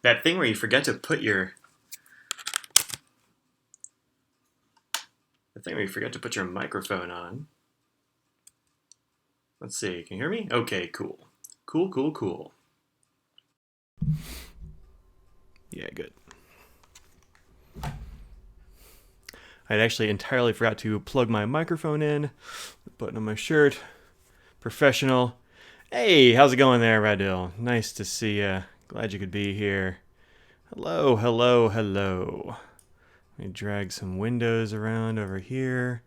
That thing where you forget to put your microphone on. Let's see. Can you hear me? Okay, cool. Cool. Yeah, good. I'd actually entirely forgot to plug my microphone in. Button on my shirt. Professional. Hey, how's it going there, Radil? Nice to see you. Glad you could be here. Hello. Let me drag some windows around over here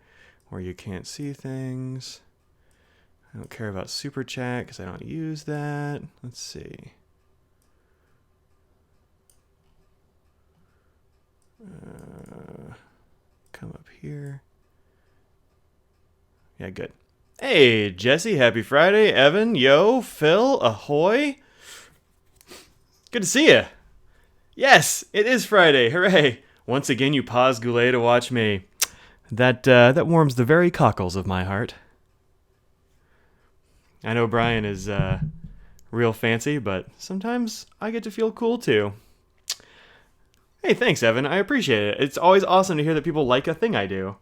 where you can't see things. I don't care about Super Chat because I don't use that. Let's see. Come up here. Yeah, good. Hey, Jesse, happy Friday. Evan, yo, Phil, ahoy. Good to see you. Yes, it is Friday. Hooray. Once again, you pause Goulet to watch me. That warms the very cockles of my heart. I know Brian is real fancy, but sometimes I get to feel cool too. Hey, thanks, Evan. I appreciate it. It's always awesome to hear that people like a thing I do.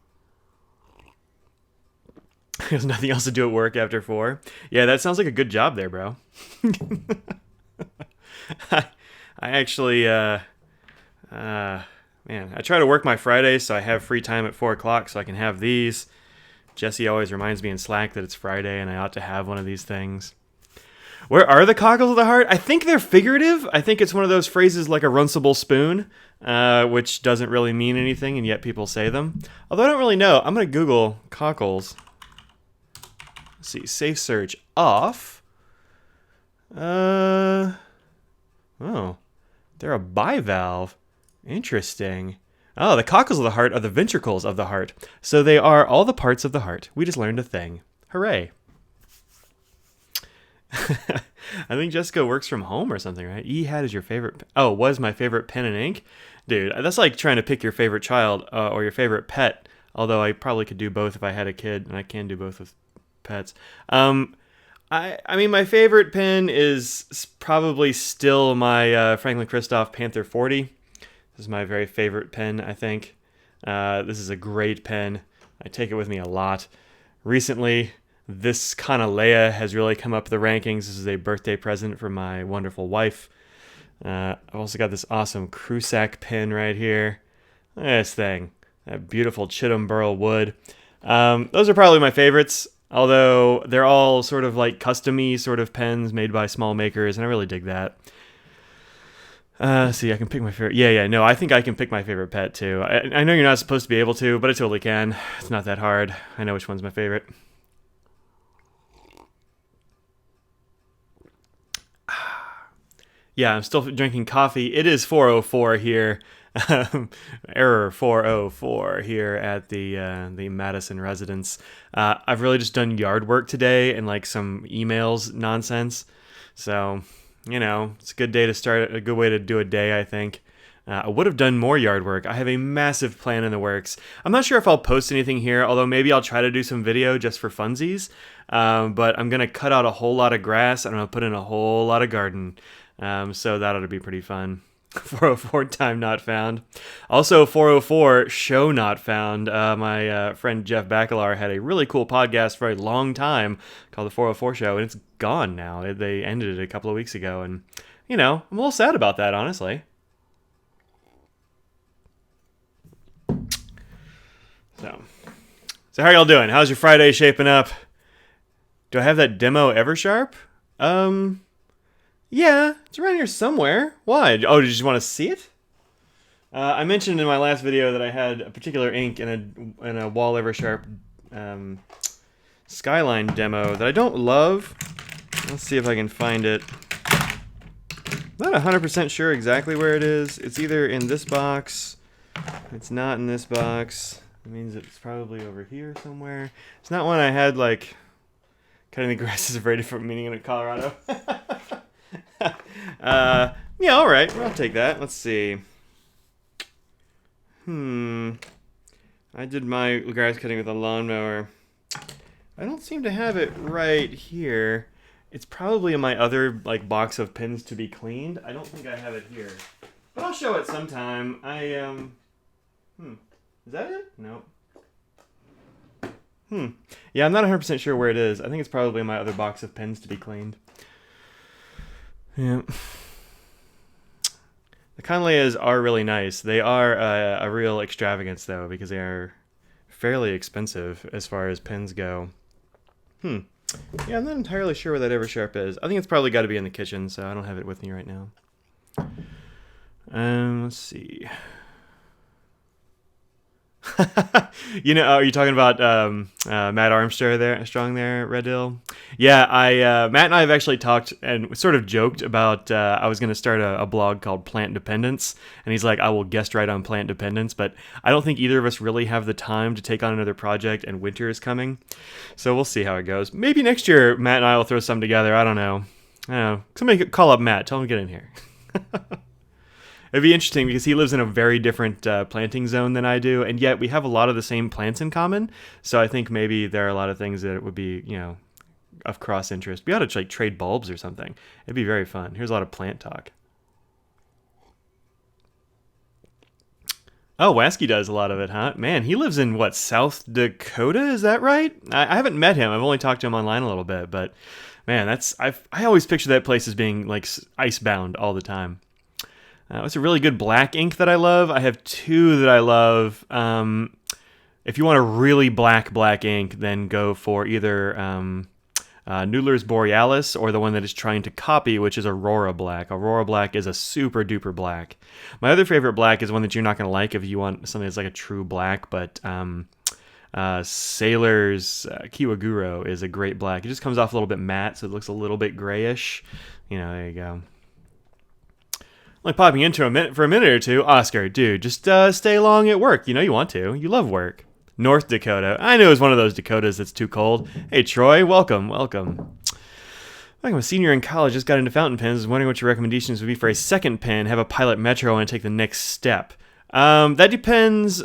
There's nothing else to do at work after 4. Yeah, that sounds like a good job there, bro. I actually, man, I try to work my Fridays so I have free time at 4 o'clock so I can have these. Jesse always reminds me in Slack that it's Friday and I ought to have one of these things. Where are the cockles of the heart? I think they're figurative. I think it's one of those phrases like a runcible spoon, which doesn't really mean anything, and yet people say them. Although I don't really know. I'm going to Google cockles. Let's see. Safe search off. Oh. They're a bivalve. Interesting. Oh, the cockles of the heart are the ventricles of the heart. So they are all the parts of the heart. We just learned a thing. Hooray. I think Jessica works from home or something, right? E-hat is your favorite. Oh, was my favorite pen and ink? Dude, that's like trying to pick your favorite child or your favorite pet. Although I probably could do both if I had a kid, and I can do both with pets. I mean, my favorite pen is probably still my Franklin Christoph Panther 40. This is my very favorite pen, I think. This is a great pen. I take it with me a lot. Recently, this Kanaleia has really come up the rankings. This is a birthday present from my wonderful wife. I've also got this awesome Crusac pen right here. Look at this thing. That beautiful Chittum burl wood. Those are probably my favorites, although they're all sort of like custom-y sort of pens made by small makers, and I really dig that. See, I can pick my favorite. Yeah, no, I think I can pick my favorite pet too. I know you're not supposed to be able to, but I totally can. It's not that hard. I know which one's my favorite. Yeah, I'm still drinking coffee. It is 4:04 here. Error 4:04 here at the Madison residence. I've really just done yard work today and like some emails nonsense. So, it's a good day to start. A good way to do a day, I think. I would have done more yard work. I have a massive plan in the works. I'm not sure if I'll post anything here, although maybe I'll try to do some video just for funsies. But I'm going to cut out a whole lot of grass and I'm going to put in a whole lot of garden. So that ought to be pretty fun. 4:04 time not found. Also 4:04 show not found. My friend Jeff Bakalar had a really cool podcast for a long time called the 4:04 show, and it's gone now. They ended it a couple of weeks ago, and I'm a little sad about that, honestly. So how y'all doing? How's your Friday shaping up? Do I have that demo Eversharp? Yeah, it's around here somewhere. Why? Oh, did you just want to see it? I mentioned in my last video that I had a particular ink in a Wall Eversharp Skyline demo that I don't love. Let's see if I can find it. I'm not 100% sure exactly where it is. It's either in this box. It's not in this box. It means it's probably over here somewhere. It's not one I had, like, cutting the grass is a very different meaning in Colorado. Yeah, alright. I'll take that. Let's see. I did my grass cutting with a lawnmower. I don't seem to have it right here. It's probably in my other like box of pens to be cleaned. I don't think I have it here, but I'll show it sometime. Is that it? Nope. Yeah, I'm not 100% sure where it is. I think it's probably in my other box of pens to be cleaned. Yeah. The Conlayas are really nice. They are a real extravagance, though, because they are fairly expensive as far as pens go. Yeah, I'm not entirely sure where that Eversharp is. I think it's probably got to be in the kitchen, so I don't have it with me right now. Let's see. Are you talking about Matt Armstrong there, Red Hill? Yeah, Matt and I have actually talked and sort of joked about I was going to start a blog called Plant Dependence, and he's like, I will guest write on Plant Dependence, but I don't think either of us really have the time to take on another project, and winter is coming, so we'll see how it goes. Maybe next year Matt and I will throw something together. I don't know. Somebody call up Matt. Tell him to get in here. It'd be interesting because he lives in a very different planting zone than I do, and yet we have a lot of the same plants in common. So I think maybe there are a lot of things that would be, of cross interest. We ought to trade bulbs or something. It'd be very fun. Here's a lot of plant talk. Oh, Wasky does a lot of it, huh? Man, he lives in South Dakota? Is that right? I haven't met him. I've only talked to him online a little bit, but man, I always picture that place as being like icebound all the time. It's a really good black ink that I love. I have two that I love. If you want a really black ink, then go for either Noodler's Borealis or the one that is trying to copy, which is Aurora Black. Aurora Black is a super duper black. My other favorite black is one that you're not going to like if you want something that's like a true black, but Sailor's Kiwaguro is a great black. It just comes off a little bit matte, so it looks a little bit grayish. There you go. Like popping into for a minute or two. Oscar, dude, just stay long at work. You want to. You love work. North Dakota. I knew it was one of those Dakotas that's too cold. Hey, Troy, welcome. I'm a senior in college, just got into fountain pens. I was wondering what your recommendations would be for a second pen. Have a Pilot Metro and take the next step. That depends.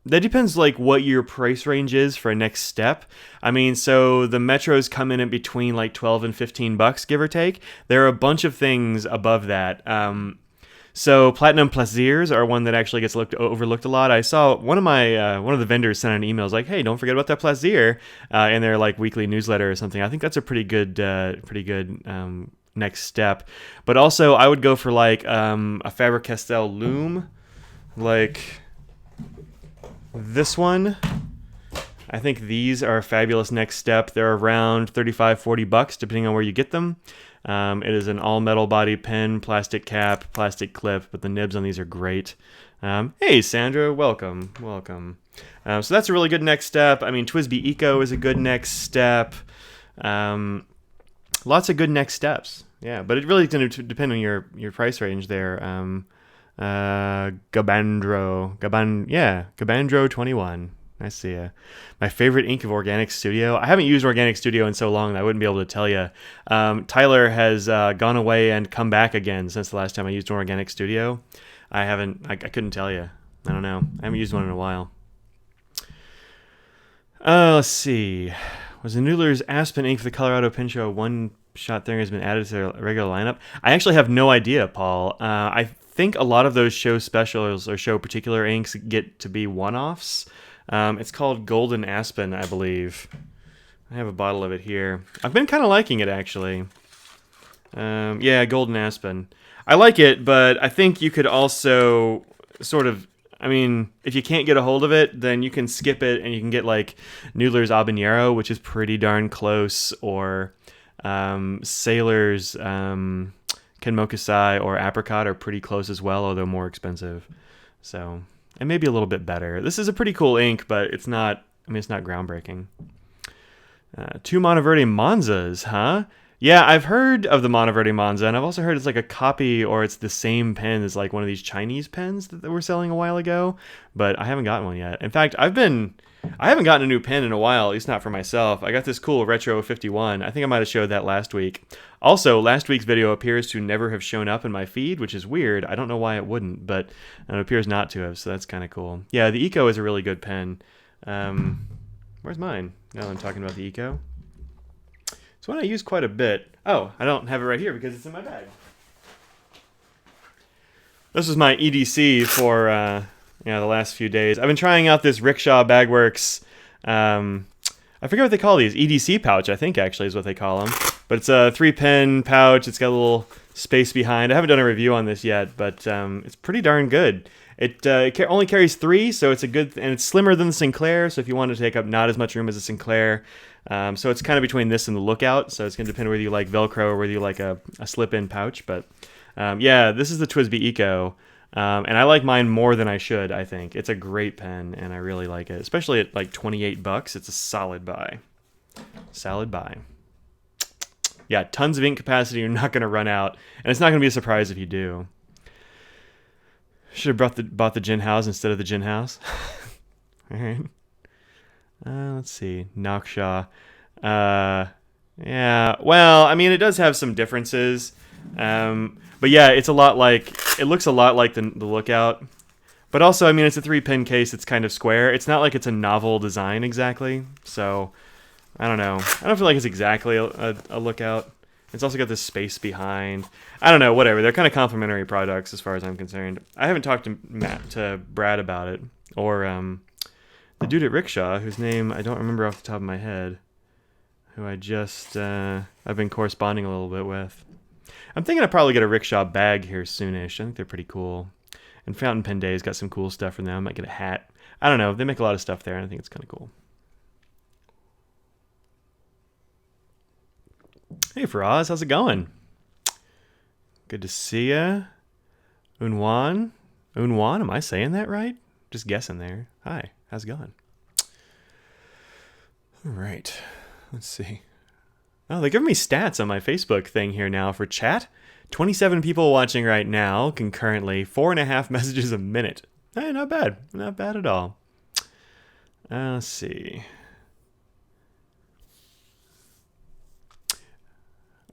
That depends like what your price range is for a next step. I mean, so the Metros come in at between like $12 and $15, give or take. There are a bunch of things above that. So Platinum Plaisirs are one that actually gets overlooked a lot. I saw one of the vendors sent an email like, "Hey, don't forget about that Plaisir," in their like weekly newsletter or something. I think that's a pretty good next step. But also, I would go for like a Faber-Castell Lume, like this one. I think these are a fabulous next step. They're around $35-$40 depending on where you get them. It is an all-metal body pen, plastic cap, plastic clip, but the nibs on these are great. Hey, Sandra, welcome. So that's a really good next step. I mean, TWSBI Eco is a good next step. Lots of good next steps. Yeah, but it really is going to depend on your price range there. Gabandro 21. I see ya. My favorite ink of Organic Studio. I haven't used Organic Studio in so long that I wouldn't be able to tell you. Tyler has gone away and come back again since the last time I used Organic Studio. I couldn't tell you. I don't know. I haven't used one in a while. Let's see. Was the Noodler's Aspen ink for the Colorado Pen Show one-shot thing has been added to their regular lineup? I actually have no idea, Paul. I think a lot of those show specials or show particular inks get to be one-offs. It's called Golden Aspen, I believe. I have a bottle of it here. I've been kind of liking it, actually. Yeah, Golden Aspen. I like it, but I think you could also sort of... I mean, if you can't get a hold of it, then you can skip it and you can get, like, Noodler's Habanero, which is pretty darn close, or Sailor's Kenmokusai or Apricot are pretty close as well, although more expensive. So... and maybe a little bit better. This is a pretty cool ink, but it's not groundbreaking. Two Monteverde Monzas, huh? Yeah, I've heard of the Monteverde Monza, and I've also heard it's like a copy or it's the same pen as like one of these Chinese pens that were selling a while ago, but I haven't gotten one yet. In fact, I haven't gotten a new pen in a while, at least not for myself. I got this cool Retro 51. I think I might have showed that last week. Also, last week's video appears to never have shown up in my feed, which is weird. I don't know why it wouldn't, but it appears not to have, so that's kind of cool. Yeah, the Eco is a really good pen. Where's mine? Now I'm talking about the Eco. It's one I use quite a bit. Oh, I don't have it right here because it's in my bag. This is my EDC for the last few days. I've been trying out this Rickshaw Bagworks. I forget what they call these. EDC pouch, I think, actually, is what they call them. But it's a 3-pin pouch. It's got a little space behind. I haven't done a review on this yet, but it's pretty darn good. It only carries 3, so it's a good... And it's slimmer than the Sinclair, so if you want to take up not as much room as a Sinclair... so it's kind of between this and the Lookout, so it's going to depend whether you like Velcro or whether you like a slip-in pouch. But this is the TWSBI Eco, and I like mine more than I should, I think. It's a great pen, and I really like it. Especially at like $28, it's a solid buy. Solid buy. Yeah, tons of ink capacity. You're not going to run out, and it's not going to be a surprise if you do. Should have bought the Gin House instead of the Gin House. All right. Let's see. Nokshaw. Yeah. Well, I mean, it does have some differences. But yeah, it looks a lot like the Lookout. But also, I mean, it's a 3-pin case. It's kind of square. It's not like it's a novel design exactly. So, I don't know. I don't feel like it's exactly a Lookout. It's also got this space behind. I don't know, whatever. They're kind of complementary products as far as I'm concerned. I haven't talked to Brad about it. Or the dude at Rickshaw, whose name I don't remember off the top of my head. Who I've been corresponding a little bit with. I'm thinking I'll probably get a Rickshaw bag here soonish. I think they're pretty cool. And Fountain Pen Day's got some cool stuff for them. I might get a hat. I don't know. They make a lot of stuff there, and I think it's kind of cool. Hey, Faraz. How's it going? Good to see ya. Unwan? Am I saying that right? Just guessing there. Hi. How's it going? All right. Let's see. Oh, they're giving me stats on my Facebook thing here now for chat. 27 people watching right now concurrently. 4.5 messages a minute. Hey, not bad. Not bad at all. Let's see.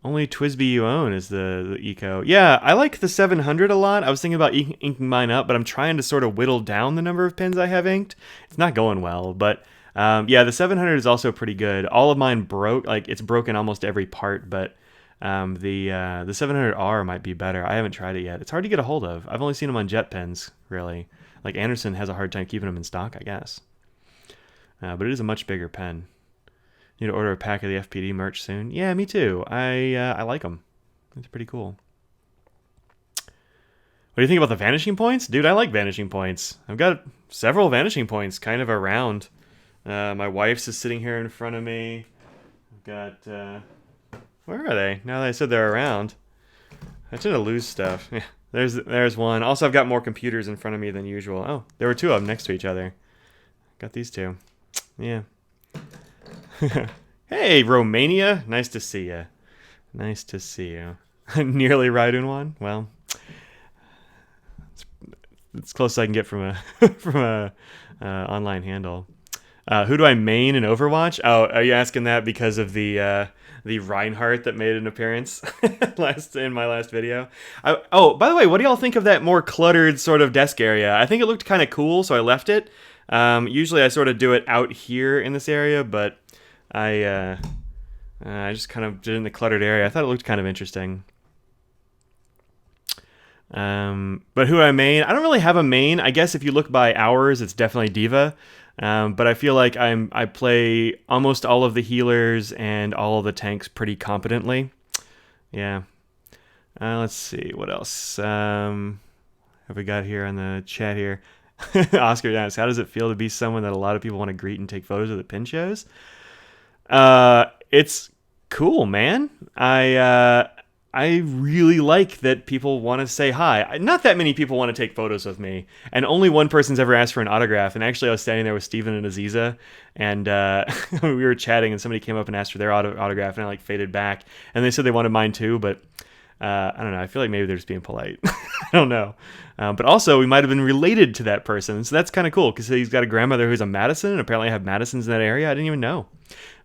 Only TWSBI you own is the Eco. Yeah, I like the 700 a lot. I was thinking about inking mine up, but I'm trying to sort of whittle down the number of pens I have inked. It's not going well, but... yeah, the 700 is also pretty good. All of mine broke, like it's broken almost every part, but the 700R might be better. I haven't tried it yet. It's hard to get a hold of. I've only seen them on jet pens, really. Like Anderson has a hard time keeping them in stock, I guess. But it is a much bigger pen. Need to order a pack of the FPD merch soon. Yeah, me too. I like them. It's pretty cool. What do you think about the vanishing points? Dude, I like vanishing points. I've got several vanishing points kind of around. My wife's is sitting here in front of me. I've got, where are they? Now that I said they're around. I tend to lose stuff. Yeah, there's one. Also, I've got more computers in front of me than usual. Oh, there were 2 of them next to each other. Got these 2. Yeah. Hey, Romania. Nice to see you. Nice to see you. Nearly right in one? Well, it's close as I can get from a online handle. Who do I main in Overwatch? Oh, are you asking that because of the Reinhardt that made an appearance in my last video? Oh, by the way, what do y'all think of that more cluttered sort of desk area? I think it looked kind of cool, so I left it. Usually I sort of do it out here in this area, but I just kind of did it in the cluttered area. I thought it looked kind of interesting. But who I main? I don't really have a main. I guess if you look by hours, it's definitely D.Va. But I feel like I play almost all of the healers and all of the tanks pretty competently. Yeah. Let's see what else. Have we got here on the chat here? Oscar asks, how does it feel to be someone that a lot of people want to greet and take photos of the pin shows? It's cool, man. I really like that people want to say hi. Not that many people want to take photos with me, and only one person's ever asked for an autograph. And actually, I was standing there with Steven and Aziza, and we were chatting, and somebody came up and asked for their autograph, and I faded back, and they said they wanted mine too, but I don't know. I feel like maybe they're just being polite. I don't know. But also, we might have been related to that person, so that's kind of cool because he's got a grandmother who's a Madison, and apparently I have Madisons in that area. I didn't even know.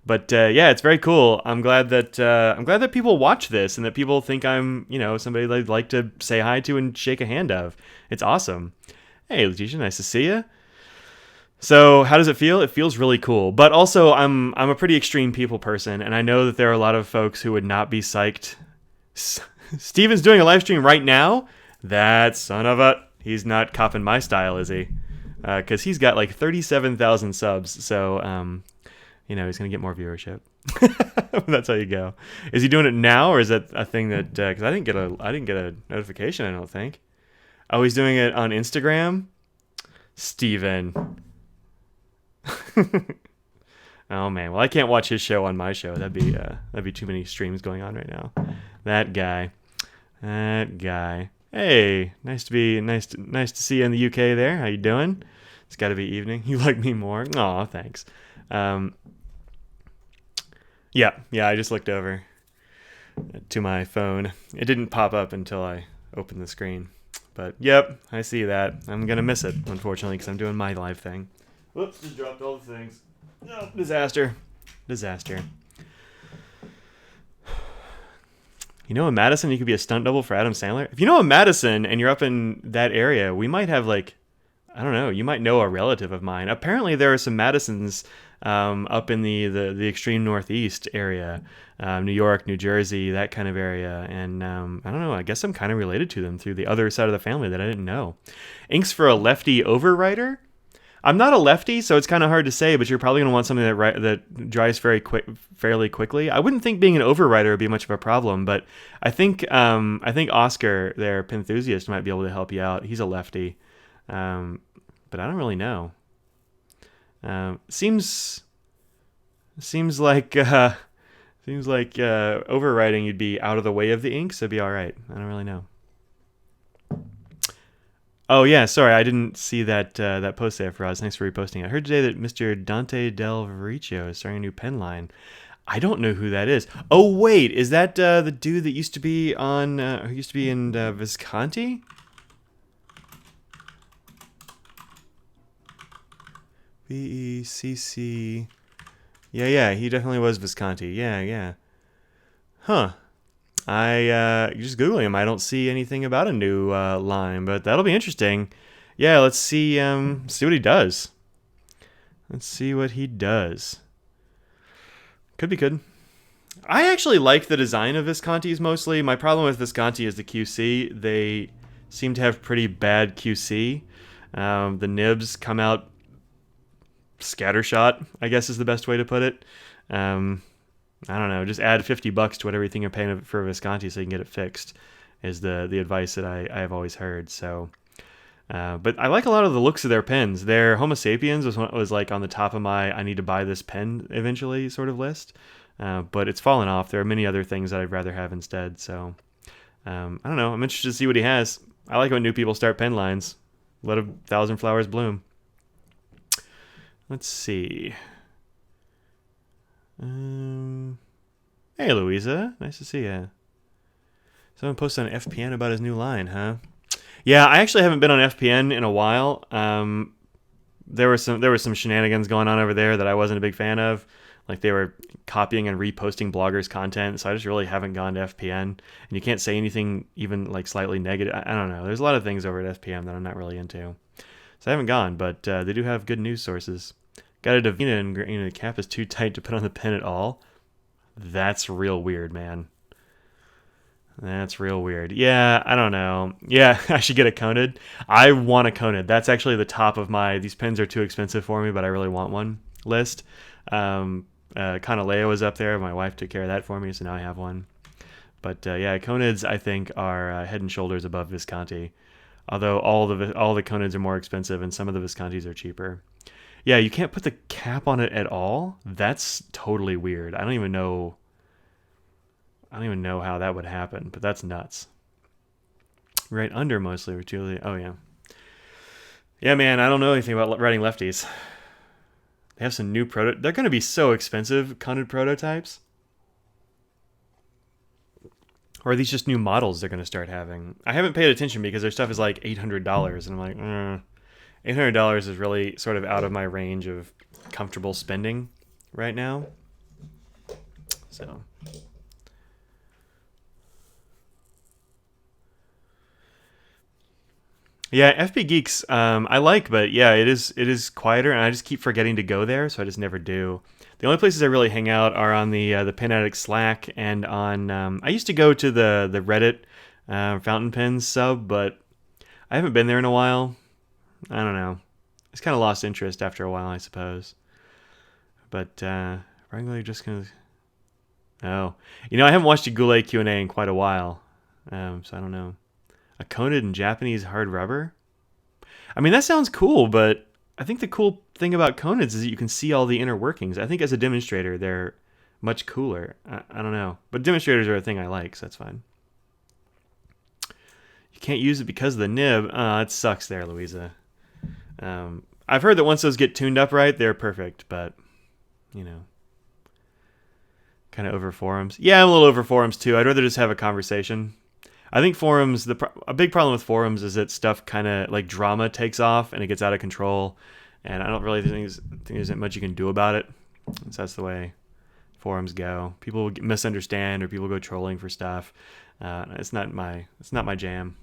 But yeah, it's very cool. I'm glad that people watch this and that people think I'm, somebody they'd like to say hi to and shake a hand of. It's awesome. Hey, Letitia, nice to see you. So how does it feel? It feels really cool, but also I'm a pretty extreme people person, and I know that there are a lot of folks who would not be psyched. Steven's doing a live stream right now. That son of a, he's not copping my style, is he? Because he's got like 37,000 subs, so he's gonna get more viewership. That's how you go. Is he doing it now, or is that a thing that? Because I didn't get a notification. I don't think. Oh, he's doing it on Instagram. Steven. Oh man, well I can't watch his show on my show. That'd be too many streams going on right now. That guy. Hey, nice to see you in the UK there. How you doing? It's got to be evening. You like me more? Aw, thanks. Yeah, I just looked over to my phone. It didn't pop up until I opened the screen. But yep, I see that. I'm gonna miss it, unfortunately, because I'm doing my live thing. Whoops, just dropped all the things. No, disaster. You know, in Madison, you could be a stunt double for Adam Sandler. If you know a Madison and you're up in that area, we might have I don't know, you might know a relative of mine. Apparently, there are some Madisons up in the extreme northeast area, New York, New Jersey, that kind of area. And I don't know, I guess I'm kind of related to them through the other side of the family that I didn't know. Inks for a lefty overwriter? I'm not a lefty, so it's kind of hard to say, but you're probably going to want something that dries fairly quickly. I wouldn't think being an overwriter would be much of a problem, but I think Oscar, their Penthusiast, might be able to help you out. He's a lefty, but I don't really know. Seems like overwriting you'd be out of the way of the ink, so it'd be all right. I don't really know. Oh yeah, sorry, I didn't see that post there for us. Thanks for reposting. I heard today that Mr. Dante Del Riccio is starting a new pen line. I don't know who that is. Oh wait, is that the dude that used to be on who used to be in Visconti? VECC. Yeah, he definitely was Visconti. Yeah. Huh. I just googling him. I don't see anything about a new line, but that'll be interesting. Yeah, let's see what he does. Could be good. I actually like the design of Visconti's mostly. My problem with Visconti is the QC. They seem to have pretty bad QC. The nibs come out scattershot, I guess is the best way to put it. I don't know, just add $50 to what everything you're paying for Visconti so you can get it fixed is the advice that I have always heard. So, but I like a lot of the looks of their pens. Their Homo sapiens was like on the top of my I need to buy this pen eventually sort of list, but it's fallen off. There are many other things that I'd rather have instead. So, I don't know. I'm interested to see what he has. I like when new people start pen lines. Let 1,000 flowers bloom. Let's see. Hey Louisa, nice to see you. Someone posted on FPN about his new line, huh? Yeah, I actually haven't been on FPN in a while. There was some shenanigans going on over there that I wasn't a big fan of. Like they were copying and reposting bloggers' content, so I just really haven't gone to FPN. And you can't say anything even like slightly negative. I don't know. There's a lot of things over at FPN that I'm not really into, so I haven't gone. But they do have good news sources. Got a Davina and the cap is too tight to put on the pen at all. That's real weird, man. That's real weird. Yeah, I don't know. Yeah, I should get a Conid. I want a Conid. That's actually the top of my these pens are too expensive for me, but I really want one list. Kanaleo was up there. My wife took care of that for me, so now I have one. But yeah, Conids I think are head and shoulders above Visconti. Although all the Conids are more expensive and some of the Viscontis are cheaper. Yeah, you can't put the cap on it at all. That's totally weird. I don't even know how that would happen, but that's nuts. Right under mostly, oh yeah. Yeah, man, I don't know anything about writing lefties. They have some new they're going to be so expensive, Conid prototypes. Or are these just new models they're going to start having? I haven't paid attention because their stuff is like $800, and I'm like, $800 is really sort of out of my range of comfortable spending right now. So, Yeah, FB Geeks, I like, but yeah, it is quieter, and I just keep forgetting to go there, so I just never do. The only places I really hang out are on the Pen Addict Slack and on. I used to go to the Reddit Fountain Pens sub, but I haven't been there in a while. I don't know. It's kind of lost interest after a while, I suppose. But regularly just gonna. Oh, I haven't watched a Goulet Q&A in quite a while, so I don't know. A Conid in Japanese hard rubber. I mean, that sounds cool, but I think the cool thing about Conids is that you can see all the inner workings. I think as a demonstrator, they're much cooler. I don't know, but demonstrators are a thing I like, so that's fine. You can't use it because of the nib. It sucks there, Louisa. I've heard that once those get tuned up right, they're perfect, but you know, kind of over forums. Yeah, I'm a little over forums too. I'd rather just have a conversation. I think forums, a big problem with forums is that stuff kind of like drama takes off and it gets out of control, and I don't really think there's much you can do about it. So that's the way forums go. People misunderstand or people go trolling for stuff. It's not my jam.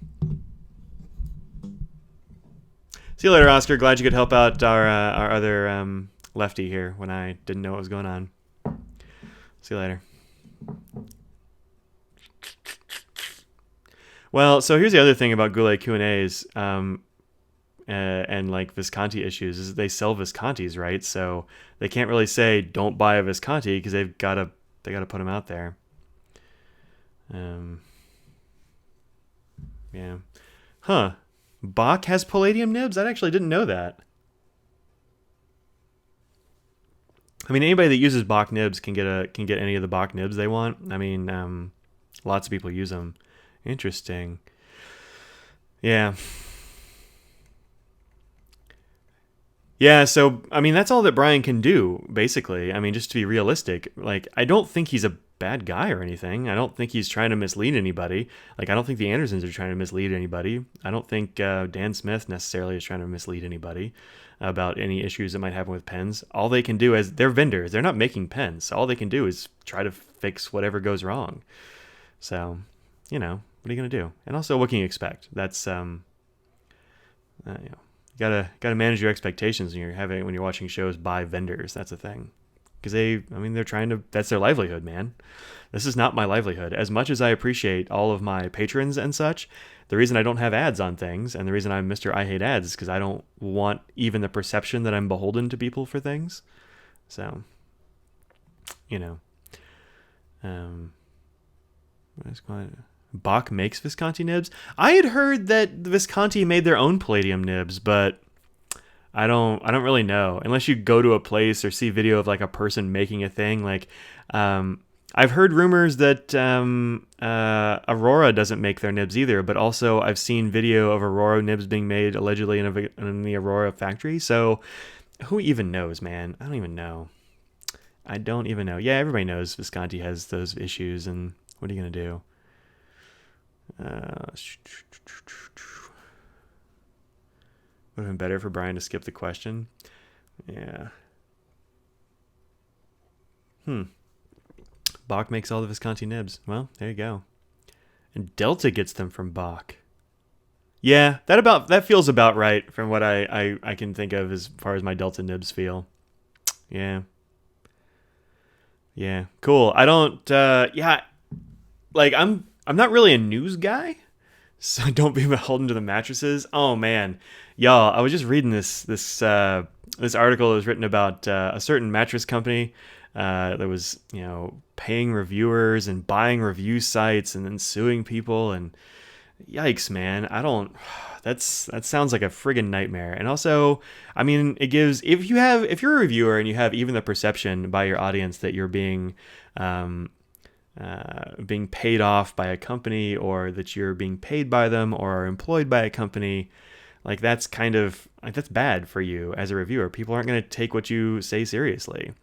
See you later, Oscar. Glad you could help out our other lefty here when I didn't know what was going on. See you later. Well, so here's the other thing about Goulet Q&As and like Visconti issues is that they sell Viscontis, right? So they can't really say don't buy a Visconti because they got to put them out there. Yeah. Huh. Bach has palladium nibs? I actually didn't know that. I mean, anybody that uses Bach nibs can get any of the Bach nibs they want. I mean, lots of people use them. Interesting. Yeah. Yeah, so I mean that's all that Brian can do, basically. I mean, just to be realistic, like I don't think he's a bad guy or anything. I don't think he's trying to mislead anybody. Like I don't think the Andersons are trying to mislead anybody. I don't think Dan Smith necessarily is trying to mislead anybody about any issues that might happen with pens. All they can do is they're vendors. They're not making pens. So all they can do is try to fix whatever goes wrong. So, what are you gonna do? And also, what can you expect? That's you gotta manage your expectations when you're watching shows by vendors. That's the thing, because they're trying to. That's their livelihood, man. This is not my livelihood. As much as I appreciate all of my patrons and such, the reason I don't have ads on things and the reason I'm Mr. I Hate Ads is because I don't want even the perception that I'm beholden to people for things. So, what is going? Bach makes Visconti nibs. I had heard that the Visconti made their own palladium nibs, but I don't really know unless you go to a place or see video of like a person making a thing. Like, I've heard rumors that Aurora doesn't make their nibs either, but also I've seen video of Aurora nibs being made allegedly in the Aurora factory. So who even knows, man? I don't even know. Yeah, everybody knows Visconti has those issues, and what are you gonna do? Would have been better for Brian to skip the question. Yeah. Bach makes all the Visconti nibs. Well, there you go. And Delta gets them from Bach. Yeah, that feels about right from what I can think of as far as my Delta nibs feel. Yeah. Yeah. Cool. I don't like I'm not really a news guy, so don't be beholden to the mattresses. Oh man, y'all! I was just reading this article that was written about a certain mattress company that was paying reviewers and buying review sites and then suing people, and yikes, man! That sounds like a friggin' nightmare. And also, I mean, it gives if you're a reviewer and you have even the perception by your audience that you're being paid off by a company, or that you're being paid by them or are employed by a company, like that's bad for you as a reviewer. People aren't going to take what you say seriously,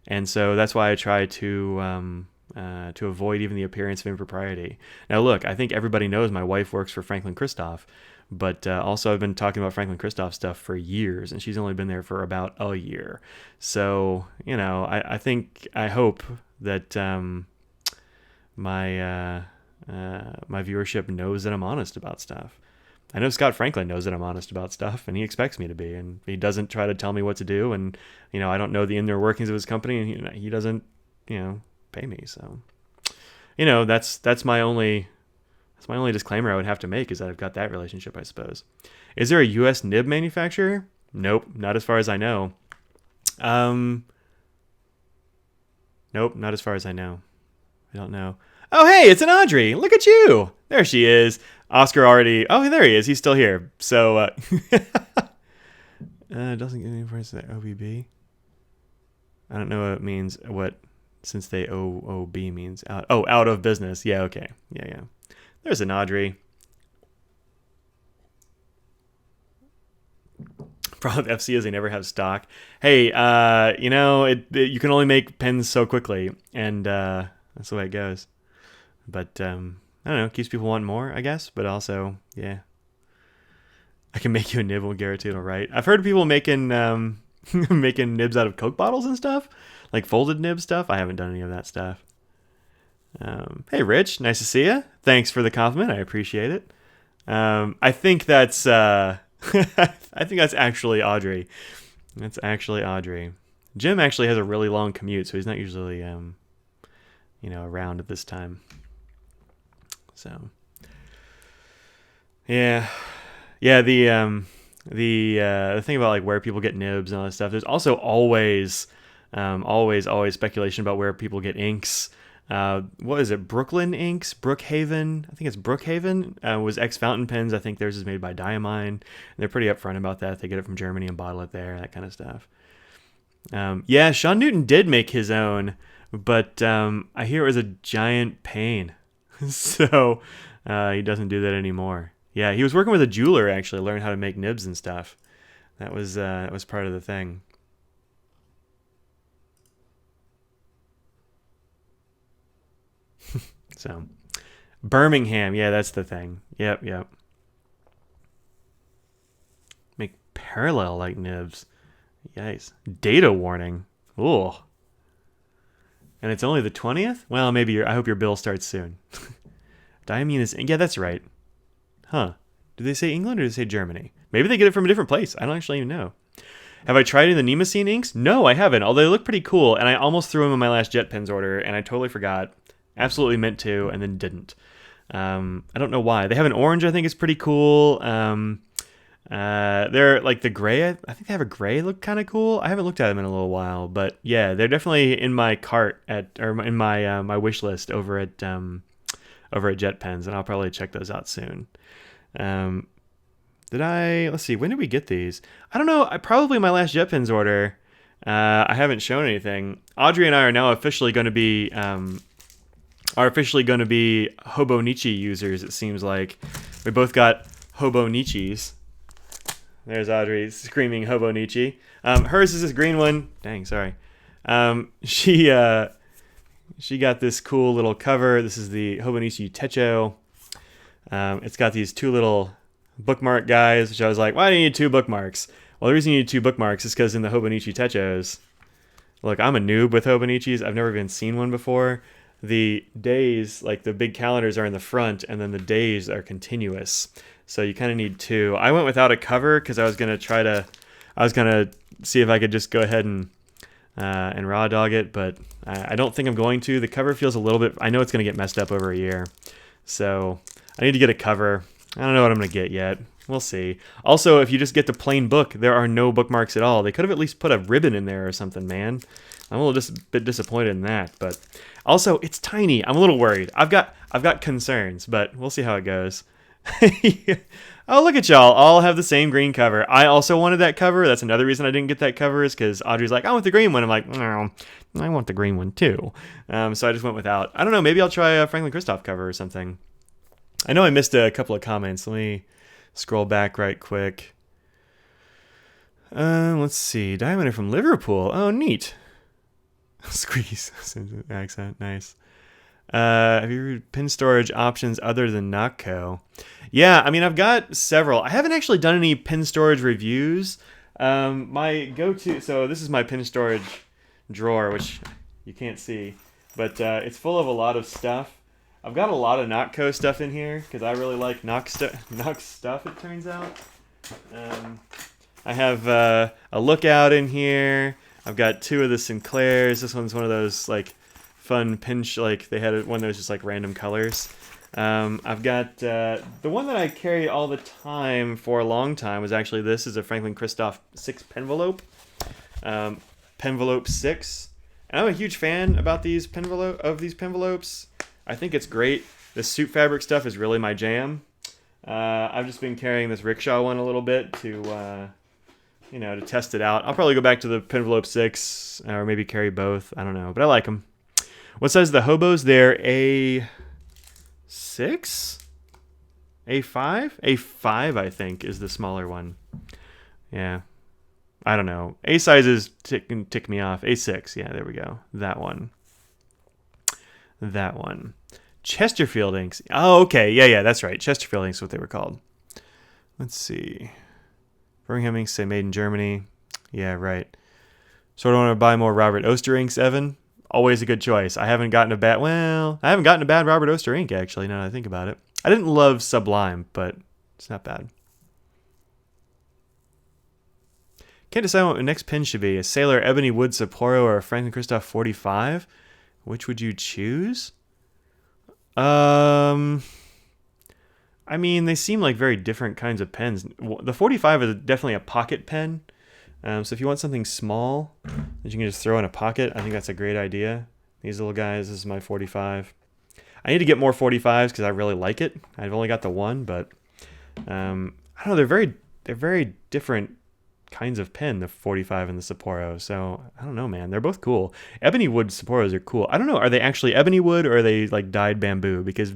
and so that's why I try to avoid even the appearance of impropriety. Now, look, I think everybody knows my wife works for Franklin Christoph, but also I've been talking about Franklin Christoph stuff for years, and she's only been there for about a year. So I hope that my viewership knows that I'm honest about stuff. I know Scott Franklin knows that I'm honest about stuff, and he expects me to be, and he doesn't try to tell me what to do. And I don't know the inner workings of his company, and he doesn't, pay me. So, that's my only disclaimer I would have to make, is that I've got that relationship, I suppose. Is there a U.S. nib manufacturer? Nope, not as far as I know. Nope, not as far as I know. I don't know. Oh, hey, it's an Audrey. Look at you. There she is. Oscar already. Oh, there he is. He's still here. So, doesn't get any price of OBB. I don't know what it means. Since they OOB means out. Oh, out of business. Yeah, okay. Yeah. There's an Audrey. Problem with FC is they never have stock. Hey, you can only make pens so quickly, and that's the way it goes. But I don't know, keeps people wanting more, I guess. But also, yeah, I can make you a nib when Garrett will write. I've heard of people making making nibs out of Coke bottles and stuff, like folded nib stuff. I haven't done any of that stuff. Hey, Rich, nice to see you. Thanks for the compliment. I appreciate it. I think that's I think that's actually Audrey. That's actually Audrey. Jim actually has a really long commute, so he's not usually around at this time. So yeah. The thing about like where people get nibs and all that stuff. There's also always speculation about where people get inks. What is it? Brooklyn Inks, Brookhaven. I think it's Brookhaven. Was X Fountain Pens. I think theirs is made by Diamine. And they're pretty upfront about that. They get it from Germany and bottle it there. That kind of stuff. Yeah, Sean Newton did make his own, but I hear it was a giant pain. So he doesn't do that anymore. Yeah, he was working with a jeweler actually, learn how to make nibs and stuff. That was part of the thing. So, Birmingham, yeah, that's the thing. Yep. Make parallel like nibs. Yikes. Data warning. Ooh. And it's only the 20th? Well, maybe I hope your bill starts soon. Diamine is... Yeah, that's right. Huh. Did they say England or did they say Germany? Maybe they get it from a different place. I don't actually even know. Have I tried any of the Nemocene inks? No, I haven't. Although they look pretty cool. And I almost threw them in my last JetPens order, and I totally forgot. Absolutely meant to, and then didn't. I don't know why. They have an orange I think is pretty cool. They're like the gray. I think they have a gray look kind of cool. I haven't looked at them in a little while, but yeah, they're definitely in my cart or in my my wish list over at JetPens, and I'll probably check those out soon. Let's see, when did we get these? I don't know. Probably my last JetPens order. I haven't shown anything. Audrey and I are now officially going to be Hobonichi users, it seems like. We both got Hobonichis. There's Audrey screaming Hobonichi. Hers is this green one. Dang, sorry. She got this cool little cover. This is the Hobonichi Techo. It's got these two little bookmark guys, which I was like, why do you need two bookmarks? Well, the reason you need two bookmarks is because in the Hobonichi Techos, look, I'm a noob with Hobonichis. I've never even seen one before. The days, like the big calendars, are in the front, and then the days are continuous. So you kind of need two. I went without a cover because I was gonna see if I could just go ahead and raw dog it, but I don't think I'm going to. The cover feels a little bit. I know it's gonna get messed up over a year, so I need to get a cover. I don't know what I'm gonna get yet. We'll see. Also, if you just get the plain book, there are no bookmarks at all. They could have at least put a ribbon in there or something, man. I'm a little bit disappointed in that, but also it's tiny. I'm a little worried. I've got concerns, but we'll see how it goes. Oh, look at y'all. All have the same green cover. I also wanted that cover. That's another reason I didn't get that cover, is because Audrey's like, I want the green one. I'm like, no, I want the green one too. So I just went without. I don't know. Maybe I'll try a Franklin Christoph cover or something. I know I missed a couple of comments. Let me scroll back right quick. Let's see. Diamond from Liverpool. Oh, neat. Squeeze accent, nice. Have you read pin storage options other than Nocco? Yeah, I mean, I've got several. I haven't actually done any pin storage reviews. My go-to, so this is my pin storage drawer, which you can't see, but it's full of a lot of stuff. I've got a lot of Nocco stuff in here because I really like Nock stuff. It turns out. Um, I have a Lookout in here. I've got two of the Sinclairs. This one's one of those like fun pinch, like they had one that was just like random colors. I've got the one that I carry all the time for a long time was actually this is a Franklin Christoph 6 Penvelope. Penvelope 6. And I'm a huge fan about these Penvelopes. I think it's great. This suit fabric stuff is really my jam. I've just been carrying this rickshaw one a little bit to to test it out. I'll probably go back to the Penvelope 6 or maybe carry both. I don't know, but I like them. What size are the hobos? They're A6? A5? A5, I think, is the smaller one. Yeah. I don't know. A sizes tick me off. A6. Yeah, there we go. That one. That one. Chesterfield inks. Oh, okay. Yeah, that's right. Chesterfield inks is what they were called. Let's see. Birmingham inks say made in Germany. Yeah, right. Sort of want to buy more Robert Oster inks, Evan. Always a good choice. I haven't gotten a bad Robert Oster ink, actually, now that I think about it. I didn't love Sublime, but it's not bad. Can't decide what my next pin should be. A Sailor Ebony Wood Sapporo or a Franklin Christoph 45? Which would you choose? I mean, they seem like very different kinds of pens. The 45 is definitely a pocket pen. So if you want something small that you can just throw in a pocket, I think that's a great idea. These little guys, this is my 45. I need to get more 45s because I really like it. I've only got the one, but I don't know. They're very different kinds of pen, the 45 and the Sapporo. So I don't know, man. They're both cool. Ebony wood Sapporos are cool. I don't know. Are they actually ebony wood or are they like dyed bamboo? Because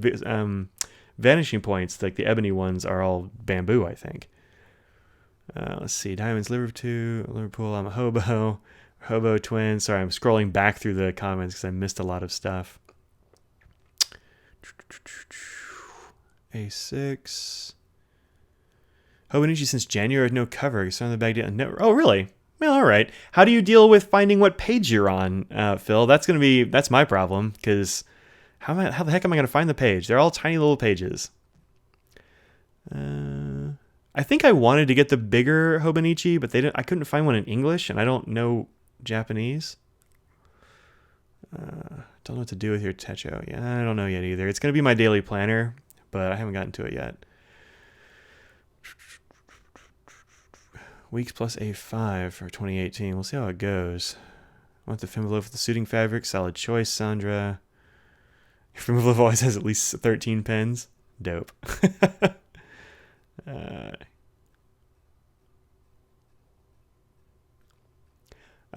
Vanishing Points, like the ebony ones, are all bamboo, I think. Let's see. Diamonds, Liverpool. I'm a hobo. Hobo twin. Sorry, I'm scrolling back through the comments because I missed a lot of stuff. A6. Hobonichi since January with no cover. It's on the bag deal. No, oh, really? Well, all right. How do you deal with finding what page you're on, Phil? That's my problem because how the heck am I going to find the page? They're all tiny little pages. I think I wanted to get the bigger Hobonichi, but I couldn't find one in English, and I don't know Japanese. Don't know what to do with your Techo. Yeah, I don't know yet either. It's going to be my daily planner, but I haven't gotten to it yet. Weeks plus A5 for 2018. We'll see how it goes. I want the Fimbelow for the suiting fabric. Solid choice, Sandra. Your Fimbelow always has at least 13 pens. Dope.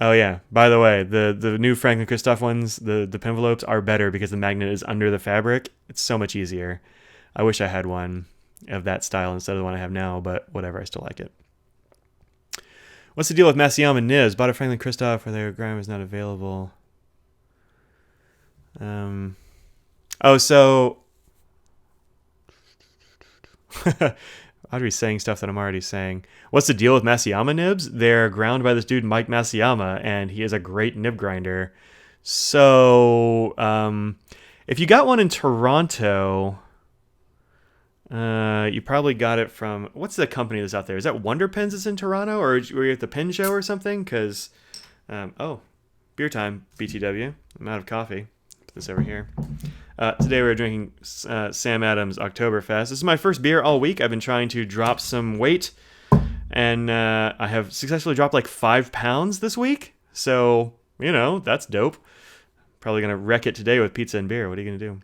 Oh yeah. By the way, the new Franklin Christoph ones, the Penvelopes are better because the magnet is under the fabric. It's so much easier. I wish I had one of that style instead of the one I have now, but whatever, I still like it. What's the deal with Masayama nibs? Bought a Franklin Christoph where their gram is not available. So Audrey's saying stuff that I'm already saying. What's the deal with Masayama nibs? They're ground by this dude Mike Masayama, and he is a great nib grinder. So if you got one in Toronto, you probably got it from, what's the company that's out there? Is that Wonder Pens that's in Toronto, or were you at the Pen Show or something? Because, beer time, BTW. I'm out of coffee. Put this over here. Today we're drinking Sam Adams Oktoberfest. This is my first beer all week. I've been trying to drop some weight, and I have successfully dropped like 5 pounds this week. So, that's dope. Probably going to wreck it today with pizza and beer. What are you going to do?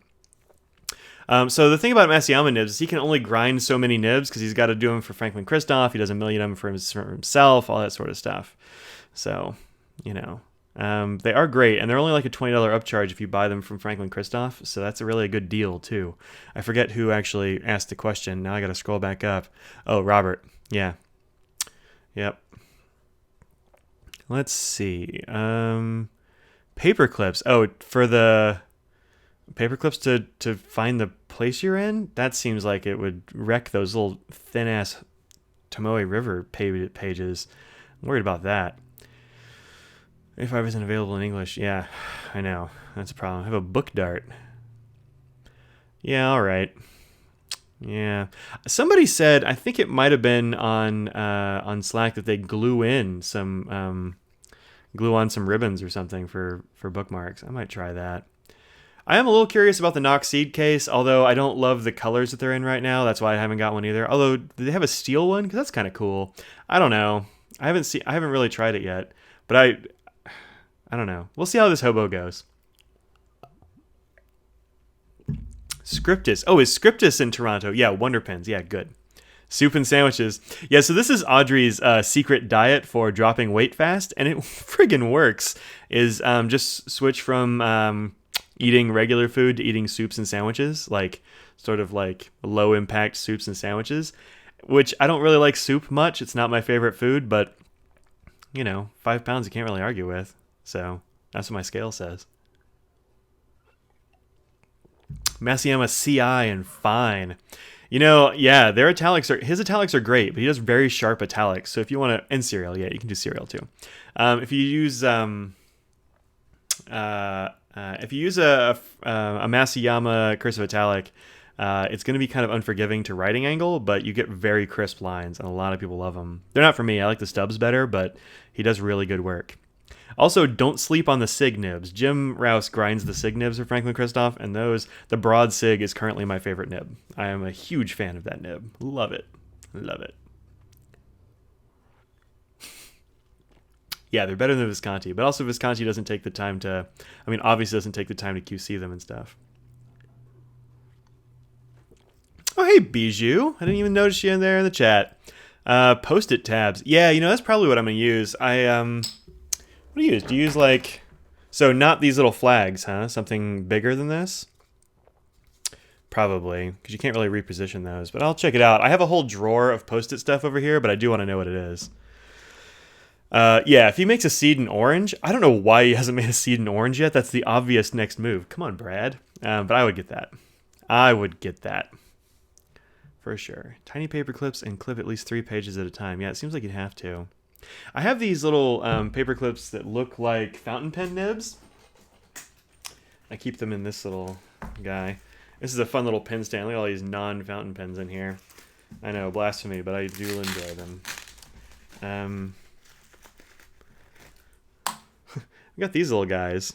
So the thing about Masayama nibs is he can only grind so many nibs because he's got to do them for Franklin Christoph. He does a million of them for himself, all that sort of stuff. So, they are great, and they're only like a $20 upcharge if you buy them from Franklin Christoph. So that's really a good deal too. I forget who actually asked the question. Now I got to scroll back up. Oh, Robert. Yeah. Yep. Let's see. Paper clips. Oh, for the paper clips to find the place you're in? That seems like it would wreck those little thin-ass Tomoe River pages. I'm worried about that. A5 isn't available in English. Yeah, I know. That's a problem. I have a book dart. Yeah, all right. Yeah. Somebody said, I think it might have been on Slack, that they glue on some ribbons or something for bookmarks. I might try that. I am a little curious about the Nox Seed case, although I don't love the colors that they're in right now. That's why I haven't got one either. Although, do they have a steel one? Because that's kind of cool. I don't know. I haven't really tried it yet, but I don't know. We'll see how this hobo goes. Scriptus. Oh, is Scriptus in Toronto? Yeah, Wonder Pens. Yeah, good. Soup and sandwiches. Yeah, so this is Audrey's secret diet for dropping weight fast, and it friggin' works. Is just switch from eating regular food to eating soups and sandwiches, like sort of like low impact soups and sandwiches, which I don't really like soup much. It's not my favorite food, but 5 pounds you can't really argue with. So that's what my scale says. Masayama CI and fine. Yeah, his italics are great, but he does very sharp italics. So if you want to, and serial, yeah, you can do serial too. If you use a Masayama cursive italic, it's going to be kind of unforgiving to writing angle, but you get very crisp lines, and a lot of people love them. They're not for me. I like the stubs better, but he does really good work. Also, don't sleep on the SIG nibs. Jim Rouse grinds the SIG nibs for Franklin Christoph, and the broad SIG is currently my favorite nib. I am a huge fan of that nib. Love it. Love it. Yeah, they're better than Visconti, but also Visconti doesn't take the time to, obviously doesn't take the time to QC them and stuff. Oh, hey, Bijou. I didn't even notice you in there in the chat. Post-it tabs. Yeah, that's probably what I'm going to use. What do you use? Do you use so not these little flags, huh? Something bigger than this? Probably, because you can't really reposition those, but I'll check it out. I have a whole drawer of Post-it stuff over here, but I do want to know what it is. Yeah, if he makes a seed in orange, I don't know why he hasn't made a seed in orange yet. That's the obvious next move. Come on, Brad. But I would get that. I would get that. For sure. Tiny paper clips and clip at least 3 pages at a time. Yeah, it seems like you'd have to. I have these little paper clips that look like fountain pen nibs. I keep them in this little guy. This is a fun little pen stand. Look at all these non-fountain pens in here. I know, blasphemy, but I do enjoy them. We got these little guys,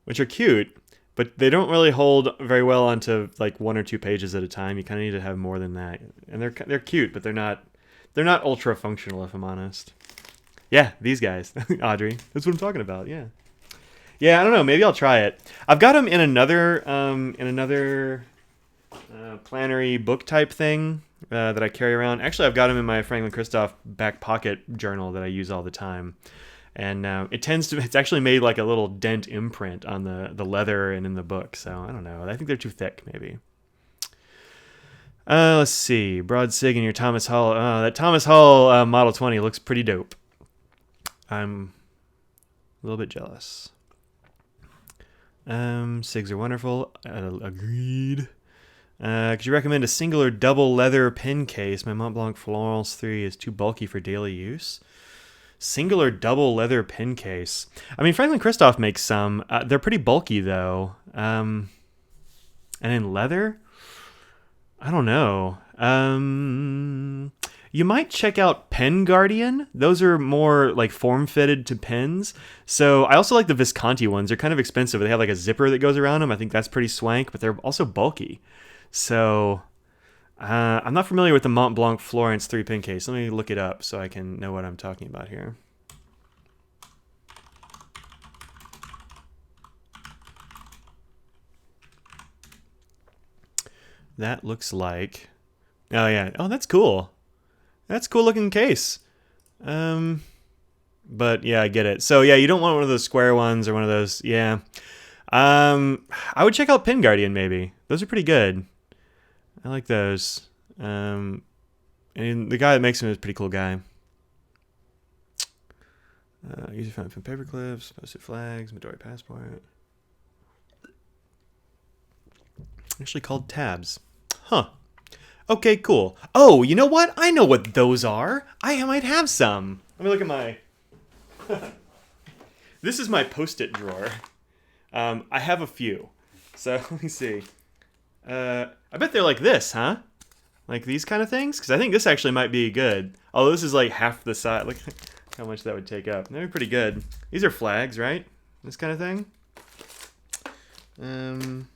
which are cute, but they don't really hold very well onto 1 or 2 pages at a time. You kind of need to have more than that. And they're cute, but they're not ultra functional, if I'm honest. Yeah, these guys, Audrey. That's what I'm talking about. Yeah. Yeah, I don't know. Maybe I'll try it. I've got them in another plannery book type thing that I carry around. Actually, I've got them in my Franklin Christoph back pocket journal that I use all the time. And it's actually made like a little dent imprint on the leather and in the book. So I don't know. I think they're too thick, maybe. Let's see. Broad SIG in your Thomas Hall. That Thomas Hall Model 20 looks pretty dope. I'm a little bit jealous. SIGs are wonderful. Agreed. Could you recommend a single or double leather pen case? My Montblanc Florence 3 is too bulky for daily use. Single or double leather pen case. Franklin Christoph makes some. They're pretty bulky, though. And in leather? I don't know. You might check out Pen Guardian. Those are more form-fitted to pens. So I also like the Visconti ones. They're kind of expensive. They have a zipper that goes around them. I think that's pretty swank, but they're also bulky. So I'm not familiar with the Montblanc Florence 3 pen case. Let me look it up so I can know what I'm talking about here. That looks like... Oh, yeah. Oh, that's cool. That's a cool looking case. But yeah, I get it. So yeah, you don't want one of those square ones or one of those. Yeah. I would check out Pen Guardian maybe. Those are pretty good. I like those. And the guy that makes them is a pretty cool guy. User friendly paper clips, Post-it flags, Midori passport. Actually called tabs. Huh. Okay, cool. Oh, you know what? I know what those are. I might have some. Let me look at my... This is my Post-it drawer. I have a few. So, let me see. I bet they're like this, huh? Like these kind of things? Because I think this actually might be good. Although this is like half the size. Look how much that would take up. That'd be pretty good. These are flags, right? This kind of thing. I've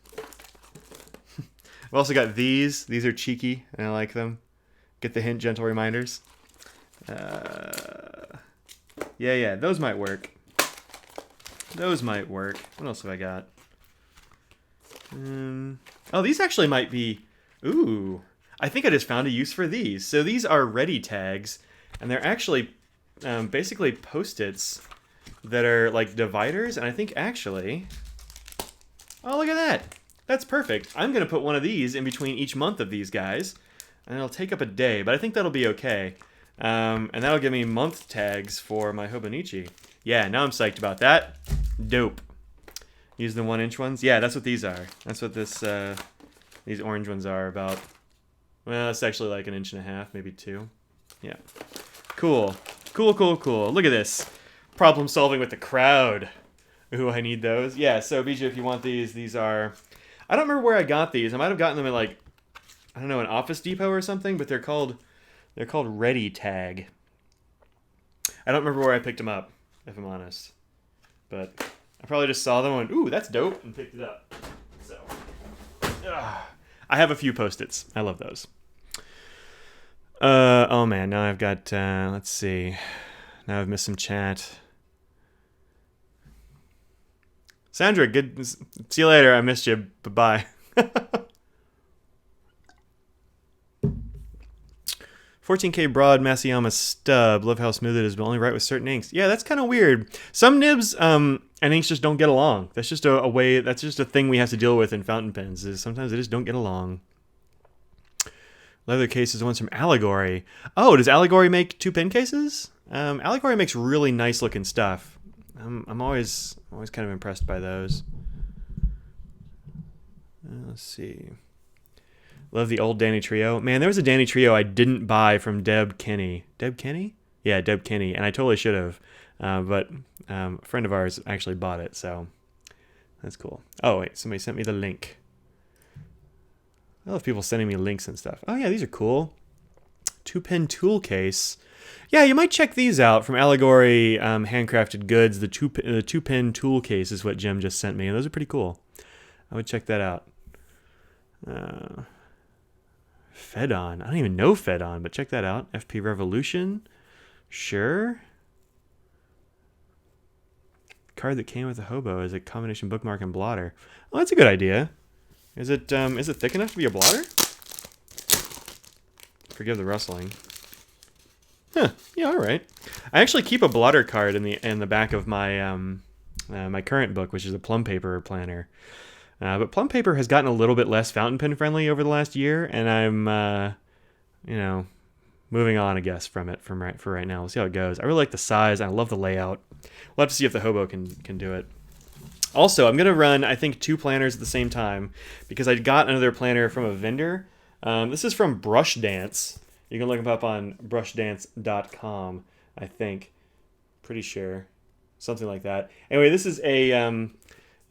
also got these. These are cheeky, and I like them. Get the hint, gentle reminders. Yeah, those might work. Those might work. What else have I got? Oh, these actually might be... Ooh. I think I just found a use for these. So these are ready tags, and they're actually basically Post-its that are like dividers, and I think actually... Oh, look at that. That's perfect. I'm going to put one of these in between each month of these guys, and it'll take up a day, but I think that'll be okay. And that'll give me month tags for my Hobonichi. Yeah, now I'm psyched about that. Dope. Use the 1-inch ones. Yeah, that's what these are. That's what these orange ones are about. Well, it's actually like 1.5 inches, maybe 2. Yeah. Cool. Cool. Look at this. Problem solving with the crowd. Ooh, I need those. Yeah, so Bijou, if you want these are... I don't remember where I got these. I might have gotten them at like, I don't know, an Office Depot or something, but they're called Ready Tag. I don't remember where I picked them up, if I'm honest. But I probably just saw them and went, ooh, that's dope, and picked it up. So, I have a few Post-its. I love those. Oh man, now I've got, let's see. Now I've missed some chat. Sandra, good. See you later. I missed you. Bye-bye. 14K broad Masayama stub. Love how smooth it is, but only right with certain inks. Yeah, that's kind of weird. Some nibs and inks just don't get along. That's just a way. That's just a thing we have to deal with in fountain pens. Is sometimes they just don't get along. Leather cases, the ones from Allegory. Oh, does Allegory make 2 pen cases? Allegory makes really nice looking stuff. I'm always kind of impressed by those. Let's see. Love the old Danny Trio. Man, there was a Danny Trio I didn't buy from Deb Kinney. Deb Kinney? Yeah, Deb Kinney, and I totally should have. But a friend of ours actually bought it, so that's cool. Oh, wait, somebody sent me the link. I love people sending me links and stuff. Oh, yeah, these are cool. 2-pin tool case. Yeah, you might check these out from Allegory Handcrafted Goods. The 2-pin tool case is what Jim just sent me, and those are pretty cool. I would check that out. Fedon. I don't even know Fedon, but check that out. FP Revolution. Sure. Card that came with a hobo is a combination bookmark and blotter. Oh, that's a good idea. Is it thick enough to be a blotter? Forgive the rustling. Huh. Yeah, all right. I actually keep a blotter card in the back of my my current book, which is a plum paper planner. But plum paper has gotten a little bit less fountain pen friendly over the last year, and I'm moving on, I guess, from it for right now. We'll see how it goes. I really like the size. I love the layout. We'll have to see if the hobo can do it. Also, I'm gonna run, I think, 2 planners at the same time because I got another planner from a vendor. This is from Brush Dance. You can look them up on brushdance.com, I think. Pretty sure. Something like that. Anyway, this is a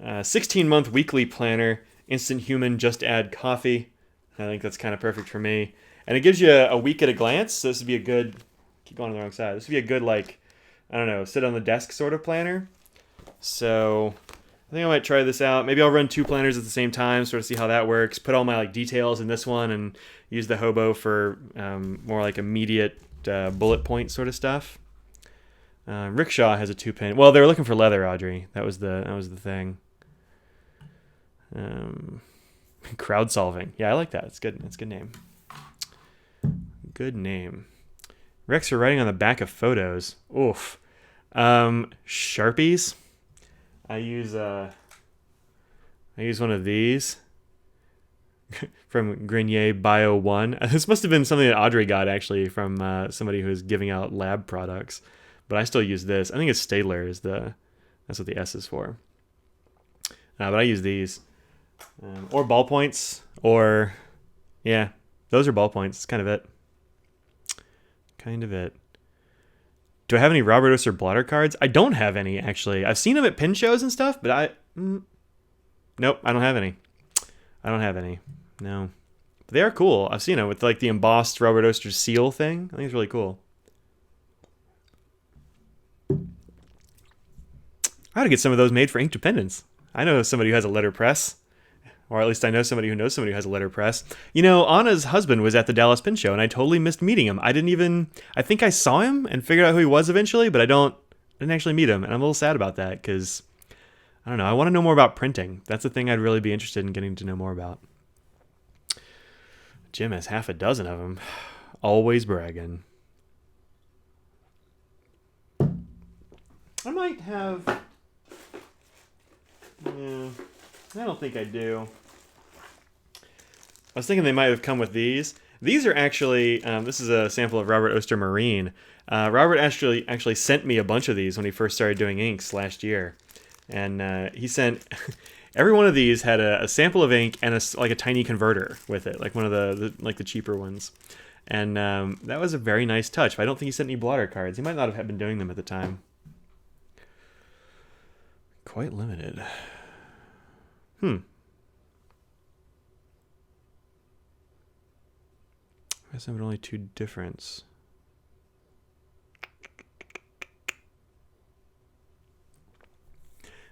16-month weekly planner. Instant Human, just add coffee. I think that's kind of perfect for me. And it gives you a week at a glance. So this would be a good... Keep going on the wrong side. This would be a good, like, I don't know, sit on the desk sort of planner. So I think I might try this out. Maybe I'll run 2 planners at the same time, sort of see how that works. Put all my like details in this one and use the hobo for more like immediate bullet point sort of stuff. Rickshaw has a 2-pin. Well, they were looking for leather, Audrey. That was the thing. Crowd solving. Yeah, I like that. It's good. It's a good name. Good name. Rex for writing on the back of photos. Oof. Sharpies. I use one of these from Grenier Bio 1. This must have been something that Audrey got actually from somebody who was giving out lab products, but I still use this. I think it's Staedtler that's what the S is for. But I use these or ballpoints or yeah, those are ballpoints. It's kind of it. Do I have any Robert Oster blotter cards? I don't have any, actually. I've seen them at pin shows and stuff, but nope, I don't have any. No. But they are cool. I've seen them with like the embossed Robert Oster seal thing. I think it's really cool. I ought to get some of those made for Inkdependence. I know somebody who has a letterpress. Or at least I know somebody who knows somebody who has a letterpress. You know, Anna's husband was at the Dallas Pin Show, and I totally missed meeting him. I think I saw him and figured out who he was eventually, but I didn't actually meet him. And I'm a little sad about that because, I don't know, I want to know more about printing. That's the thing I'd really be interested in getting to know more about. Jim has half a dozen of them. Always bragging. I might have... Yeah, I don't think I do. I was thinking they might have come with these. These are actually, this is a sample of Robert Oster Marine. Robert actually sent me a bunch of these when he first started doing inks last year. And he sent, every one of these had a sample of ink and like a tiny converter with it, like one of the cheaper ones. And that was a very nice touch. But I don't think he sent any blotter cards. He might not have been doing them at the time. Quite limited. I guess I have only 2 difference.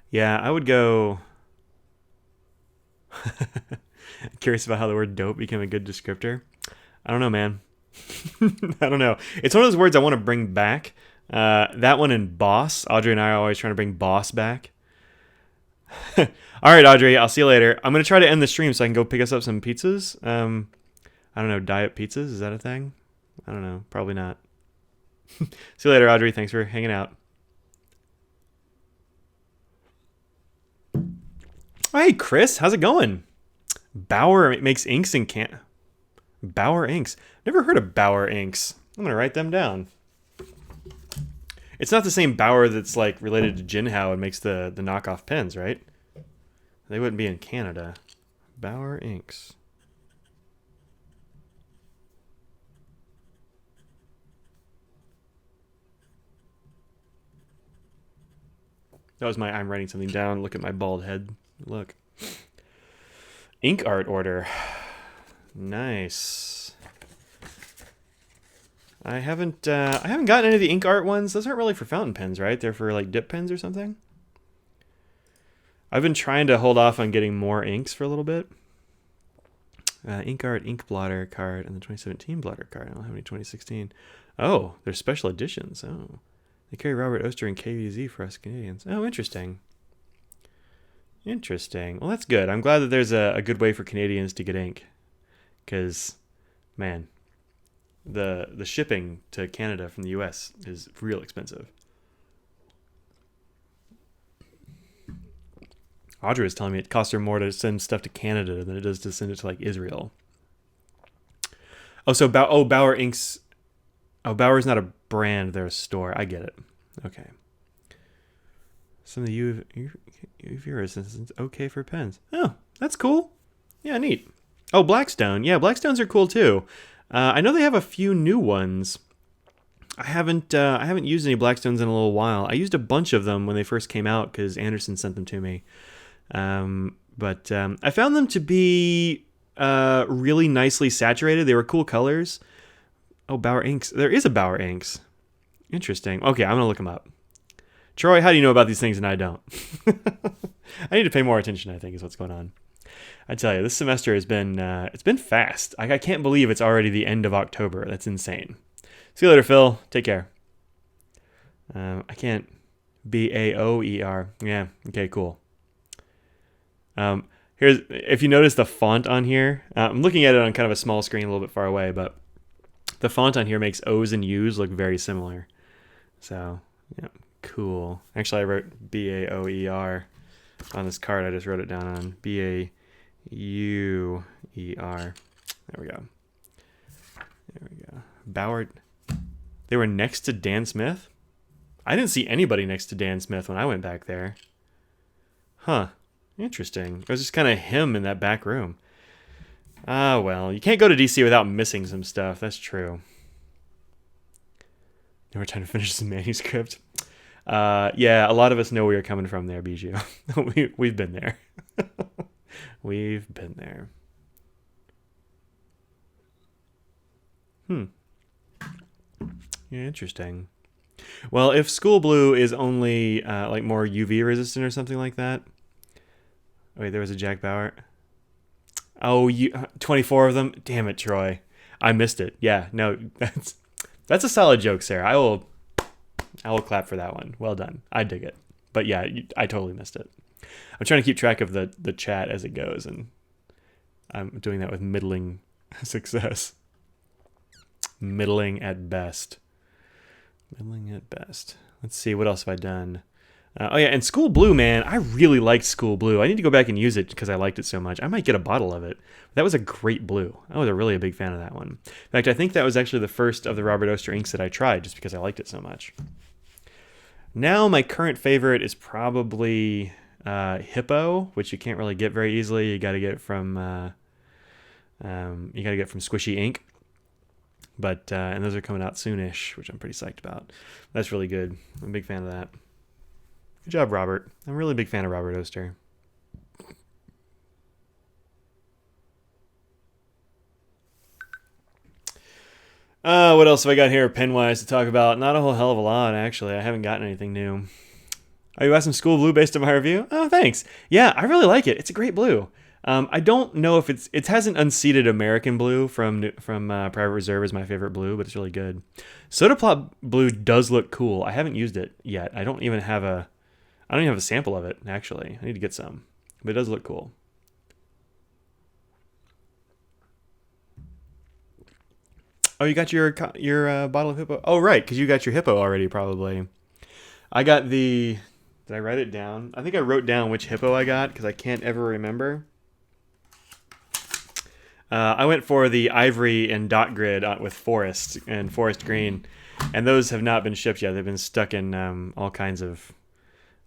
Yeah, I would go... Curious about how the word dope became a good descriptor. I don't know, man. I don't know. It's one of those words I want to bring back. That one and boss. Audrey and I are always trying to bring boss back. All right, Audrey, I'll see you later. I'm going to try to end the stream so I can go pick us up some pizzas. I don't know, diet pizzas? Is that a thing? I don't know. Probably not. See you later, Audrey. Thanks for hanging out. Oh, hey, Chris. How's it going? Bauer makes inks in can... Bauer Inks. Never heard of Bauer Inks. I'm going to write them down. It's not the same Bauer that's like related to Jinhao and makes the knockoff pens, right? They wouldn't be in Canada. Bauer Inks. That was my I'm writing something down. Look at my bald head. Look. Ink art order. Nice. I haven't gotten any of the ink art ones. Those aren't really for fountain pens, right? They're for like dip pens or something. I've been trying to hold off on getting more inks for a little bit. Ink art, ink blotter card, and the 2017 blotter card. I don't have any 2016. Oh, there's special editions. Oh. They carry Robert Oster and KVZ for us Canadians. Oh, interesting. Interesting. Well, that's good. I'm glad that there's a good way for Canadians to get ink. Because, man, the shipping to Canada from the U.S. is real expensive. Audrey was telling me it costs her more to send stuff to Canada than it does to send it to, like, Israel. Oh, so Bauer Inks... Oh, Bauer's not a brand, they're a store. I get it. Okay. Some of the UV resistance okay for pens. Oh, that's cool. Yeah, neat. Oh, Blackstone. Yeah, Blackstones are cool too. I know they have a few new ones. I haven't used any Blackstones in a little while. I used a bunch of them when they first came out because Anderson sent them to me. But I found them to be really nicely saturated. They were cool colors. Oh, Bauer Inks. There is a Bauer Inks. Interesting. Okay, I'm going to look them up. Troy, how do you know about these things and I don't? I need to pay more attention, I think, is what's going on. I tell you, this semester has been, it's been fast. I can't believe it's already the end of October. That's insane. See you later, Phil. Take care. I can't. Baoer. Yeah, okay, cool. Here's, if you notice the font on here, I'm looking at it on kind of a small screen a little bit far away, but the font on here makes O's and U's look very similar. So, yeah, cool. Actually, I wrote Baoer on this card. I just wrote it down on Bauer. There we go. There we go. Bauer. They were next to Dan Smith? I didn't see anybody next to Dan Smith when I went back there. Huh. Interesting. It was just kind of him in that back room. Ah, well, you can't go to DC without missing some stuff. That's true. Now we're trying to finish the manuscript. Yeah, a lot of us know where you're coming from there, Bijou. We've been there. We've been there. Yeah, interesting. Well, if school blue is only like more UV resistant or something like that. Oh, wait, there was a Jack Bauer. Oh, 24 of them. Damn it, Troy. I missed it. Yeah, no, that's a solid joke, Sarah. I will clap for that one. Well done. I dig it. But yeah, I totally missed it. I'm trying to keep track of the chat as it goes, and I'm doing that with middling success. Middling at best. Middling at best. Let's see, what else have I done? Oh yeah, and School Blue, man, I really liked School Blue. I need to go back and use it because I liked it so much. I might get a bottle of it. That was a great blue. I was really a big fan of that one. In fact, I think that was actually the first of the Robert Oster inks that I tried just because I liked it so much. Now my current favorite is probably Hippo, which you can't really get very easily. You got to get from Squishy Ink. But and those are coming out soonish, which I'm pretty psyched about. That's really good. I'm a big fan of that. Good job, Robert. I'm a really big fan of Robert Oster. What else have I got here pen-wise to talk about? Not a whole hell of a lot, actually. I haven't gotten anything new. Are you asking School Blue based on my review? Oh, thanks. Yeah, I really like it. It's a great blue. I don't know if it hasn't unseated American Blue from Private Reserve as my favorite blue, but it's really good. Soda Pop Blue does look cool. I haven't used it yet. I don't even have a sample of it, actually. I need to get some, but it does look cool. Oh, you got your bottle of Hippo? Oh, right, because you got your Hippo already, probably. I got the... Did I write it down? I think I wrote down which Hippo I got because I can't ever remember. I went for the ivory and dot grid with forest and forest green, and those have not been shipped yet. They've been stuck in all kinds of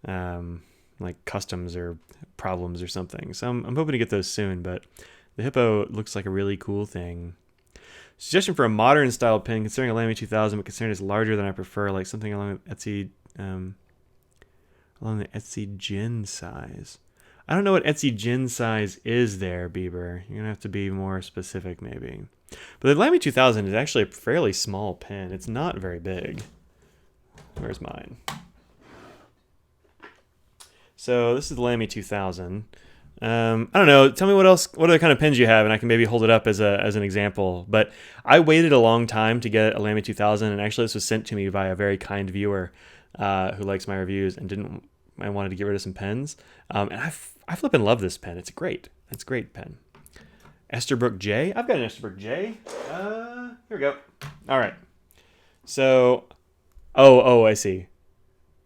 like customs or problems or something. So I'm hoping to get those soon, but the Hippo looks like a really cool thing. Suggestion for a modern style pen, considering a Lamy 2000, but considering it's larger than I prefer, like something along the Etsy Gin size. I don't know what Etsy Gin size is there, Bieber. You're going to have to be more specific, maybe. But the Lamy 2000 is actually a fairly small pen. It's not very big. Where's mine? So this is the Lamy 2000. I don't know. Tell me what other kind of pens you have, and I can maybe hold it up as an example. But I waited a long time to get a Lamy 2000, and actually this was sent to me by a very kind viewer who likes my reviews and wanted to get rid of some pens. And I flippin' love this pen. It's great. It's a great pen. Esterbrook J. I've got an Esterbrook J. Here we go. All right. So, I see.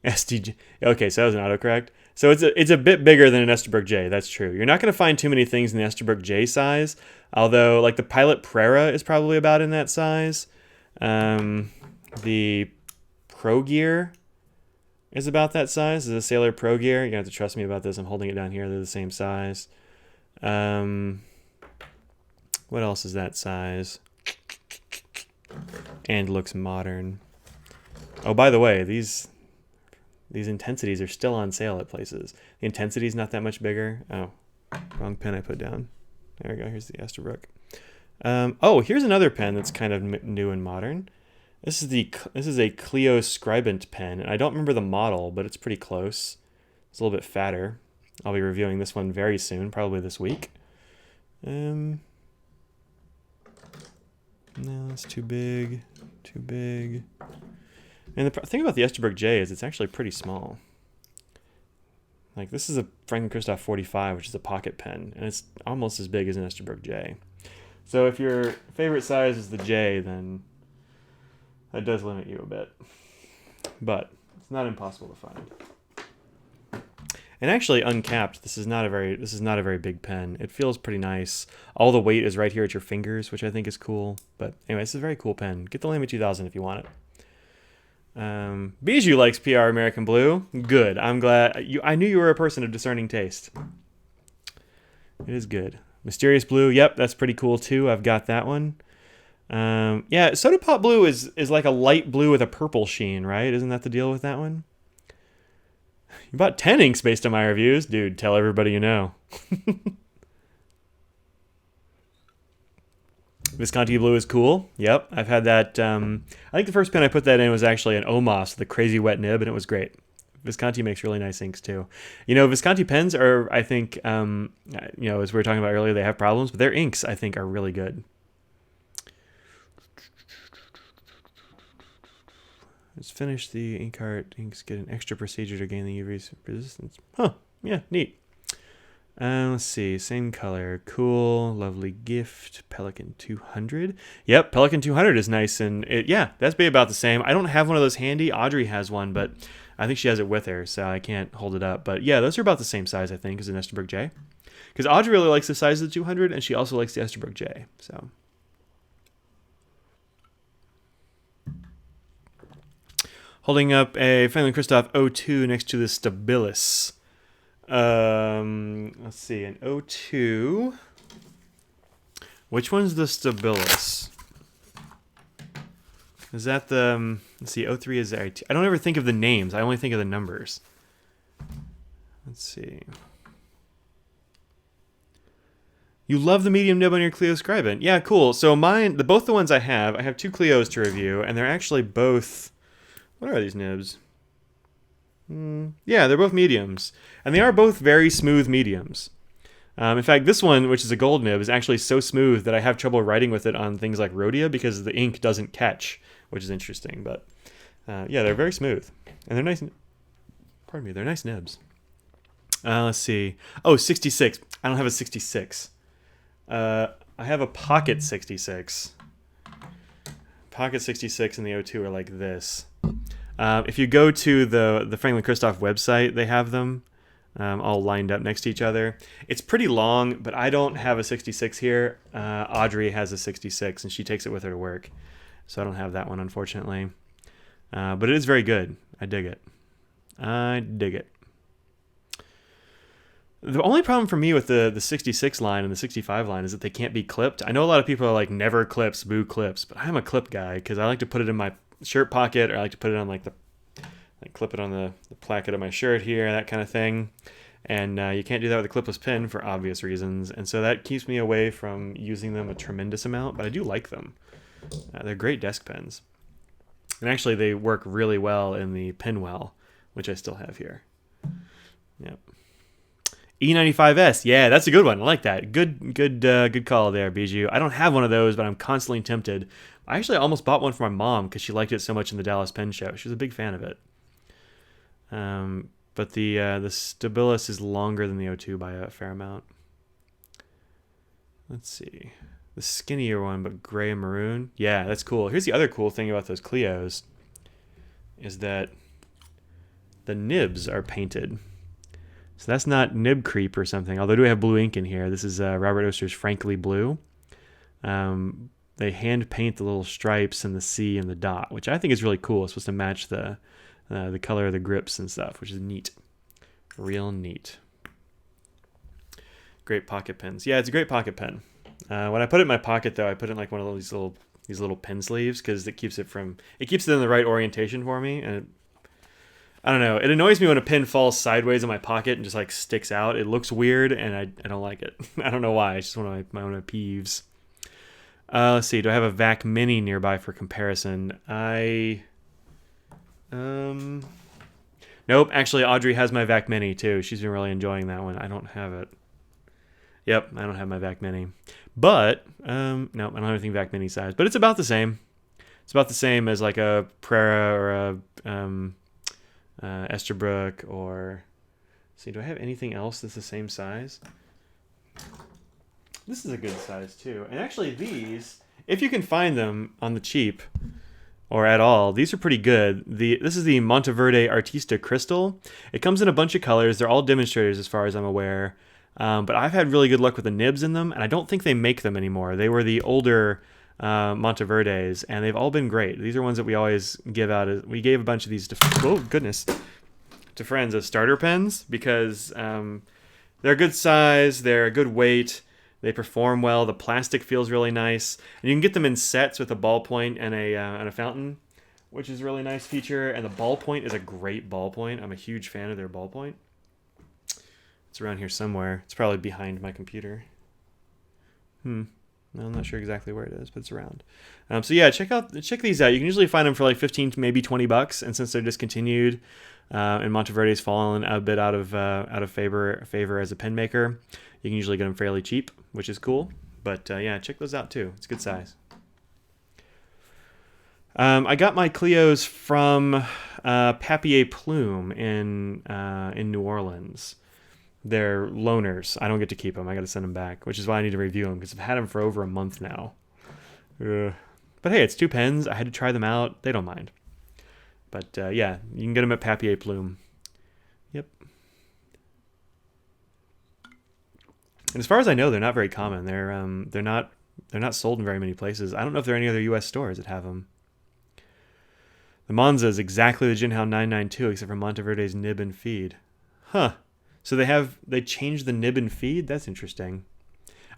SDJ. Okay, so that was an autocorrect. So it's a bit bigger than an Esterbrook J. That's true. You're not going to find too many things in the Esterbrook J size, although like the Pilot Prera is probably about in that size. The Pro Gear is about that size. This is a Sailor Pro Gear. You're going to have to trust me about this. I'm holding it down here. They're the same size. What else is that size? And looks modern. Oh, by the way, these intensities are still on sale at places. The intensity's not that much bigger. Oh, wrong pen I put down. There we go. Here's the Esterbrook. Here's another pen that's kind of new and modern. This is a Clio Scribent pen, and I don't remember the model, but it's pretty close. It's a little bit fatter. I'll be reviewing this one very soon, probably this week. No, it's too big. Too big. And the thing about the Esterbrook J is it's actually pretty small. Like this is a Franklin-Christoph 45, which is a pocket pen, and it's almost as big as an Esterbrook J. So if your favorite size is the J, then that does limit you a bit. But it's not impossible to find. And actually, uncapped, this is not a very big pen. It feels pretty nice. All the weight is right here at your fingers, which I think is cool. But anyway, this is a very cool pen. Get the Lamy 2000 if you want it. Bijou likes PR American Blue. Good. I'm glad. I knew you were a person of discerning taste. It is good. Mysterious Blue. Yep, that's pretty cool too. I've got that one. Yeah, Soda Pop Blue is like a light blue with a purple sheen, right? Isn't that the deal with that one? You bought 10 inks based on my reviews? Dude, tell everybody you know. Visconti Blue is cool. Yep, I've had that. I think the first pen I put that in was actually an Omos, the crazy wet nib, and it was great. Visconti makes really nice inks too. You know, Visconti pens are, I think, as we were talking about earlier, they have problems, but their inks, I think, are really good. Let's finish the Inkart. Inks get an extra procedure to gain the UV resistance. Huh, yeah, neat. Let's see, same color. Cool, lovely gift. Pelikan 200. Yep, Pelikan 200 is nice, and that's be about the same. I don't have one of those handy. Audrey has one, but I think she has it with her, so I can't hold it up. But yeah, those are about the same size, I think, as an Esterbrook J. Because Audrey really likes the size of the 200, and she also likes the Esterbrook J. So, holding up a Franklin-Christoph 02 next to the Stabilis. Let's see, an 02. Which one's the Stabilis? Is that the, let's see, 03 is I don't ever think of the names. I only think of the numbers. Let's see. You love the medium nib on your Clio Scribent. Yeah, cool. So both the ones I have two Clios to review, and they're actually both, what are these nibs? Yeah, they're both mediums. And they are both very smooth mediums. In fact, this one, which is a gold nib, is actually so smooth that I have trouble writing with it on things like Rhodia because the ink doesn't catch, which is interesting. But yeah, they're very smooth. And they're nice. Pardon me, they're nice nibs. Let's see. Oh, 66. I don't have a 66. I have a Pocket 66. Pocket 66 and the 02 are like this. If you go to the Franklin-Christoph website, they have them all lined up next to each other. It's pretty long, but I don't have a 66 here. Audrey has a 66, and she takes it with her to work. So I don't have that one, unfortunately. But it is very good. I dig it. I dig it. The only problem for me with the 66 line and the 65 line is that they can't be clipped. I know a lot of people are like, never clips, boo clips, but I'm a clip guy because I like to put it in my shirt pocket, or I like to put it on clip it on the placket of my shirt here, that kind of thing. And you can't do that with a clipless pen for obvious reasons. And so that keeps me away from using them a tremendous amount, but I do like them. They're great desk pens. And actually they work really well in the Penwell, which I still have here. Yep. E95S, yeah, that's a good one. I like that. Good call there, Bijou. I don't have one of those, but I'm constantly tempted. I actually almost bought one for my mom because she liked it so much in the Dallas Pen Show. She was a big fan of it. But the Stabilis is longer than the 02 by a fair amount. Let's see. The skinnier one, but gray and maroon. Yeah, that's cool. Here's the other cool thing about those Clios is that the nibs are painted. So that's not nib creep or something, although I do have blue ink in here. This is Robert Oster's Frankly Blue. They hand paint the little stripes and the C and the dot, which I think is really cool. It's supposed to match the color of the grips and stuff, which is neat. Real neat. Great pocket pens. Yeah, it's a great pocket pen. When I put it in my pocket, though, I put it in like one of these little pen sleeves because it keeps it in the right orientation for me. And I don't know. It annoys me when a pen falls sideways in my pocket and just like sticks out. It looks weird, and I don't like it. I don't know why. It's just one of my peeves. Let's see. Do I have a Vac Mini nearby for comparison? Nope. Actually, Audrey has my Vac Mini too. She's been really enjoying that one. I don't have it. Yep, I don't have my Vac Mini. But no, I don't have anything Vac Mini size. But it's about the same. It's about the same as like a Prera or a Esterbrook or. Let's see, do I have anything else that's the same size? This is a good size too. And actually these, if you can find them on the cheap or at all, these are pretty good. This is the Monteverde Artista Crystal. It comes in a bunch of colors. They're all demonstrators as far as I'm aware. But I've had really good luck with the nibs in them, and I don't think they make them anymore. They were the older Monteverdes, and they've all been great. These are ones that we always give out. We gave a bunch of these to friends as starter pens because they're a good size, they're a good weight, they perform well, the plastic feels really nice, and you can get them in sets with a ballpoint and a fountain, which is a really nice feature, and the ballpoint is a great ballpoint. I'm a huge fan of their ballpoint. It's around here somewhere. It's probably behind my computer. I'm not sure exactly where it is, but it's around. So yeah, check these out. You can usually find them for like 15 to maybe $20, and since they're discontinued, and Monteverde's fallen a bit out of favor as a pen maker, you can usually get them fairly cheap, which is cool. But yeah, check those out too. It's a good size. I got my Clios from Papier Plume in New Orleans. They're loaners. I don't get to keep them. I got to send them back, which is why I need to review them because I've had them for over a month now. But hey, it's 2 pens. I had to try them out. They don't mind. But yeah, you can get them at Papier Plume. Yep. And as far as I know, they're not very common. They're not sold in very many places. I don't know if there are any other U.S. stores that have them. The Monza is exactly the Jinhao 992, except for Monteverde's nib and feed. Huh. So they changed the nib and feed? That's interesting.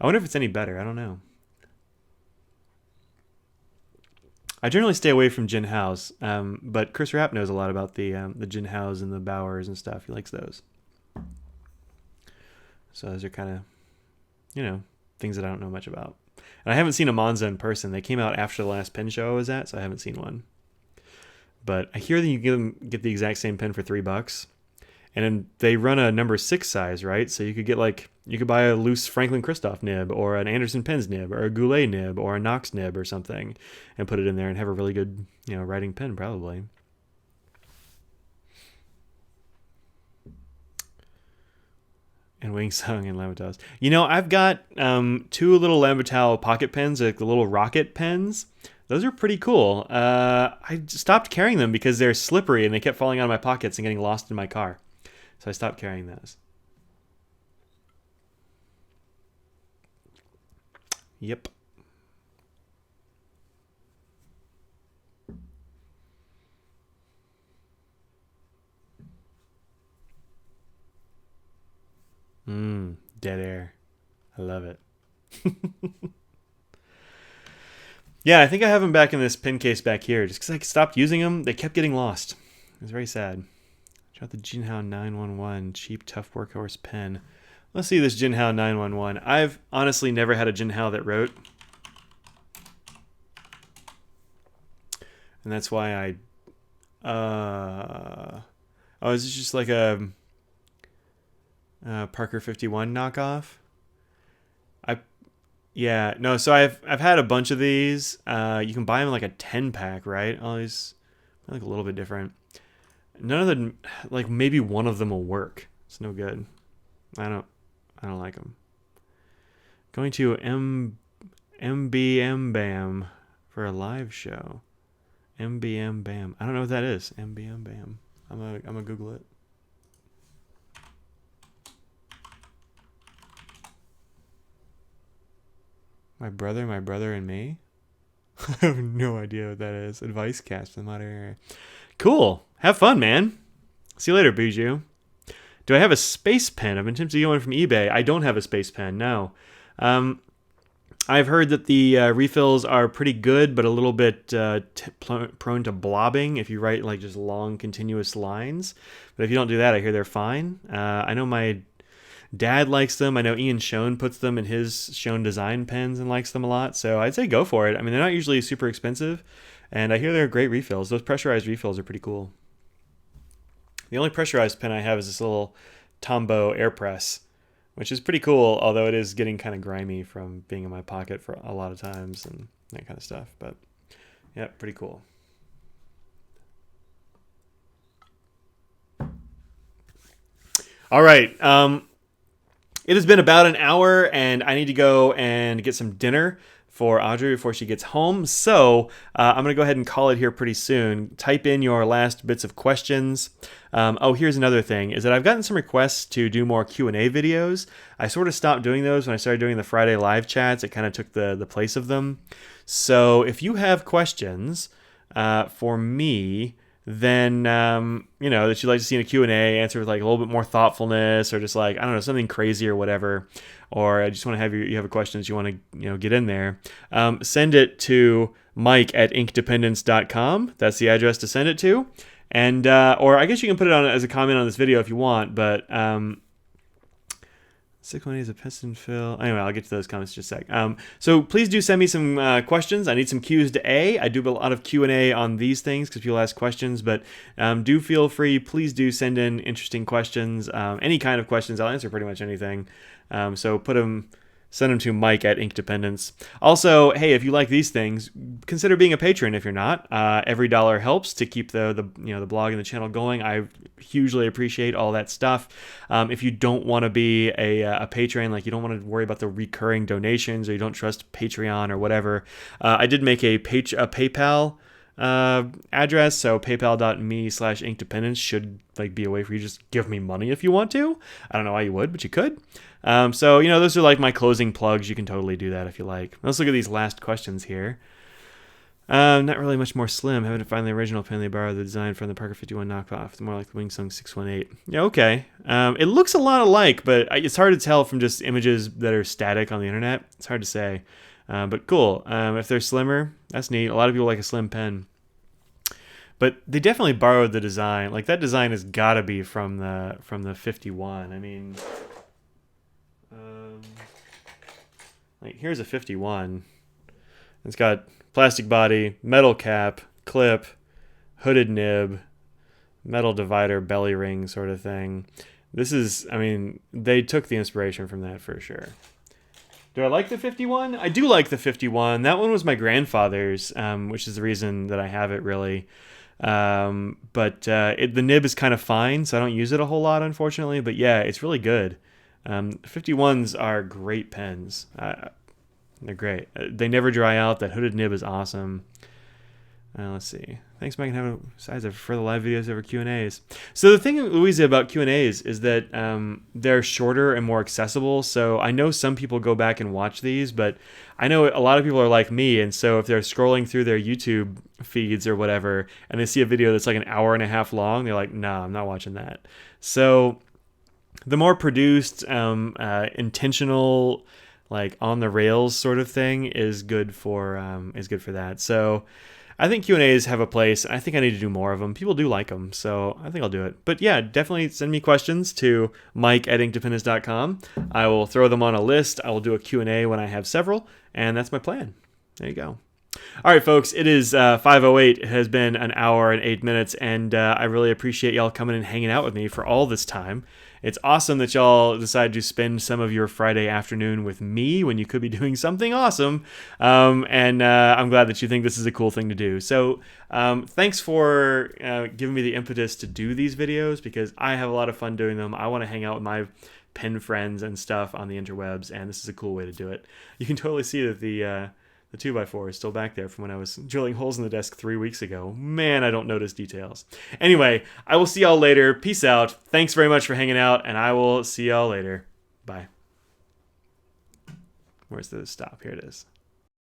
I wonder if it's any better. I don't know. I generally stay away from Jinhaos, but Chris Rapp knows a lot about the Jinhaos and the Bauers and stuff. He likes those. So those are kind of, things that I don't know much about. And I haven't seen a Monza in person. They came out after the last pen show I was at, so I haven't seen one. But I hear that you get the exact same pen for $3, and they run a number 6 size, right? So you could buy a loose Franklin Christoph nib, or an Anderson Pens nib, or a Goulet nib, or a Knox nib, or something, and put it in there and have a really good, writing pen probably. And Wing Sung and Lambertaos. I've got 2 little Lambertao pocket pens, like the little rocket pens. Those are pretty cool. I stopped carrying them because they're slippery and they kept falling out of my pockets and getting lost in my car. So I stopped carrying those. Yep. Dead air. I love it. Yeah, I think I have them back in this pen case back here. Just because I stopped using them, they kept getting lost. It was very sad. Check out the Jinhao 911 cheap tough workhorse pen. Let's see this Jinhao 911. I've honestly never had a Jinhao that wrote. And that's why is this just like a Parker 51 knockoff? Yeah, no, so I've had a bunch of these. You can buy them in like a 10-pack, right? All these like a little bit different. None of them, like maybe one of them will work. It's no good. I don't like them. Going to MBM Bam for a live show. MBM Bam. I don't know what that is. MBM Bam. I'm gonna Google it. My brother, and me? I have no idea what that is. Advice cast in the modern era. Cool. Have fun, man. See you later, Bijou. Do I have a space pen? I've been tempted to get one from eBay. I don't have a space pen, no. I've heard that the refills are pretty good, but a little bit prone to blobbing if you write like just long, continuous lines. But if you don't do that, I hear they're fine. I know my Dad likes them. I know Ian Schoen puts them in his Schoen design pens and likes them a lot. So I'd say go for it. I mean, they're not usually super expensive, and I hear they're great refills. Those pressurized refills are pretty cool. The only pressurized pen I have is this little Tombow AirPress, which is pretty cool, although it is getting kind of grimy from being in my pocket for a lot of times and that kind of stuff. But yeah, pretty cool. All right. It has been about an hour, and I need to go and get some dinner for Audrey before she gets home. So I'm going to go ahead and call it here pretty soon. Type in your last bits of questions. Here's another thing, is that I've gotten some requests to do more Q&A videos. I sort of stopped doing those when I started doing the Friday live chats. It kind of took the place of them. So if you have questions for me, then that you'd like to see in a Q&A, answer with like a little bit more thoughtfulness, or just like, I don't know, something crazy or whatever, or I just want to have you have a question that you want to get in there, send it to mike@inkdependence.com. That's the address to send it to. And or I guess you can put it on as a comment on this video if you want, but let's 618 is a piston fill. Anyway, I'll get to those comments in just a sec. So please do send me some questions. I need some Q's to A. I do a lot of Q&A on these things because people ask questions, but do feel free. Please do send in interesting questions. Any kind of questions. I'll answer pretty much anything. So send them to Mike at Inkdependence. Also, hey, if you like these things, consider being a patron if you're not. Every dollar helps to keep the blog and the channel going. I hugely appreciate all that stuff. If you don't want to be a patron, like you don't want to worry about the recurring donations, or you don't trust Patreon or whatever, I did make a PayPal address, so paypal.me/inkdependence should be a way for you to just give me money if you want to. I don't know why you would, but you could. So those are my closing plugs. You can totally do that if you like. Let's look at these last questions here. Not really much more slim. Having to find the original pin, they borrowed the design from the Parker 51 knockoff. It's more like the Wingsung 618. Yeah, okay. It looks a lot alike, but it's hard to tell from just images that are static on the internet. It's hard to say. But cool. If they're slimmer, that's neat. A lot of people like a slim pen. But they definitely borrowed the design. That design has got to be from the 51. I mean, here's a 51. It's got plastic body, metal cap, clip, hooded nib, metal divider, belly ring sort of thing. This is, they took the inspiration from that for sure. Do I like the 51? I do like the 51. That one was my grandfather's, which is the reason that I have it, really. But the nib is kind of fine, so I don't use it a whole lot, unfortunately. But yeah, it's really good. 51s are great pens. They're great. They never dry out. That hooded nib is awesome. Let's see. Thanks, Mike, and have a size of further live videos over Q&As. So the thing, Louisa, about Q&As is that they're shorter and more accessible. So I know some people go back and watch these, but I know a lot of people are like me. And so if they're scrolling through their YouTube feeds or whatever, and they see a video that's an hour and a half long, they're like, nah, I'm not watching that. So the more produced, intentional, on the rails sort of thing is good for that. So I think Q&As have a place. I think I need to do more of them. People do like them, so I think I'll do it. But yeah, definitely send me questions to mike@inkdependence.com. I will throw them on a list. I will do a Q&A when I have several, and that's my plan. There you go. All right, folks, it is 5:08. It has been an hour and 8 minutes, and I really appreciate y'all coming and hanging out with me for all this time. It's awesome that y'all decided to spend some of your Friday afternoon with me when you could be doing something awesome, and I'm glad that you think this is a cool thing to do. So thanks for giving me the impetus to do these videos, because I have a lot of fun doing them. I want to hang out with my pen friends and stuff on the interwebs, and this is a cool way to do it. You can totally see that the 2x4 is still back there from when I was drilling holes in the desk 3 weeks ago. Man, I don't notice details. Anyway, I will see y'all later. Peace out. Thanks very much for hanging out, and I will see y'all later. Bye. Where's the stop? Here it is.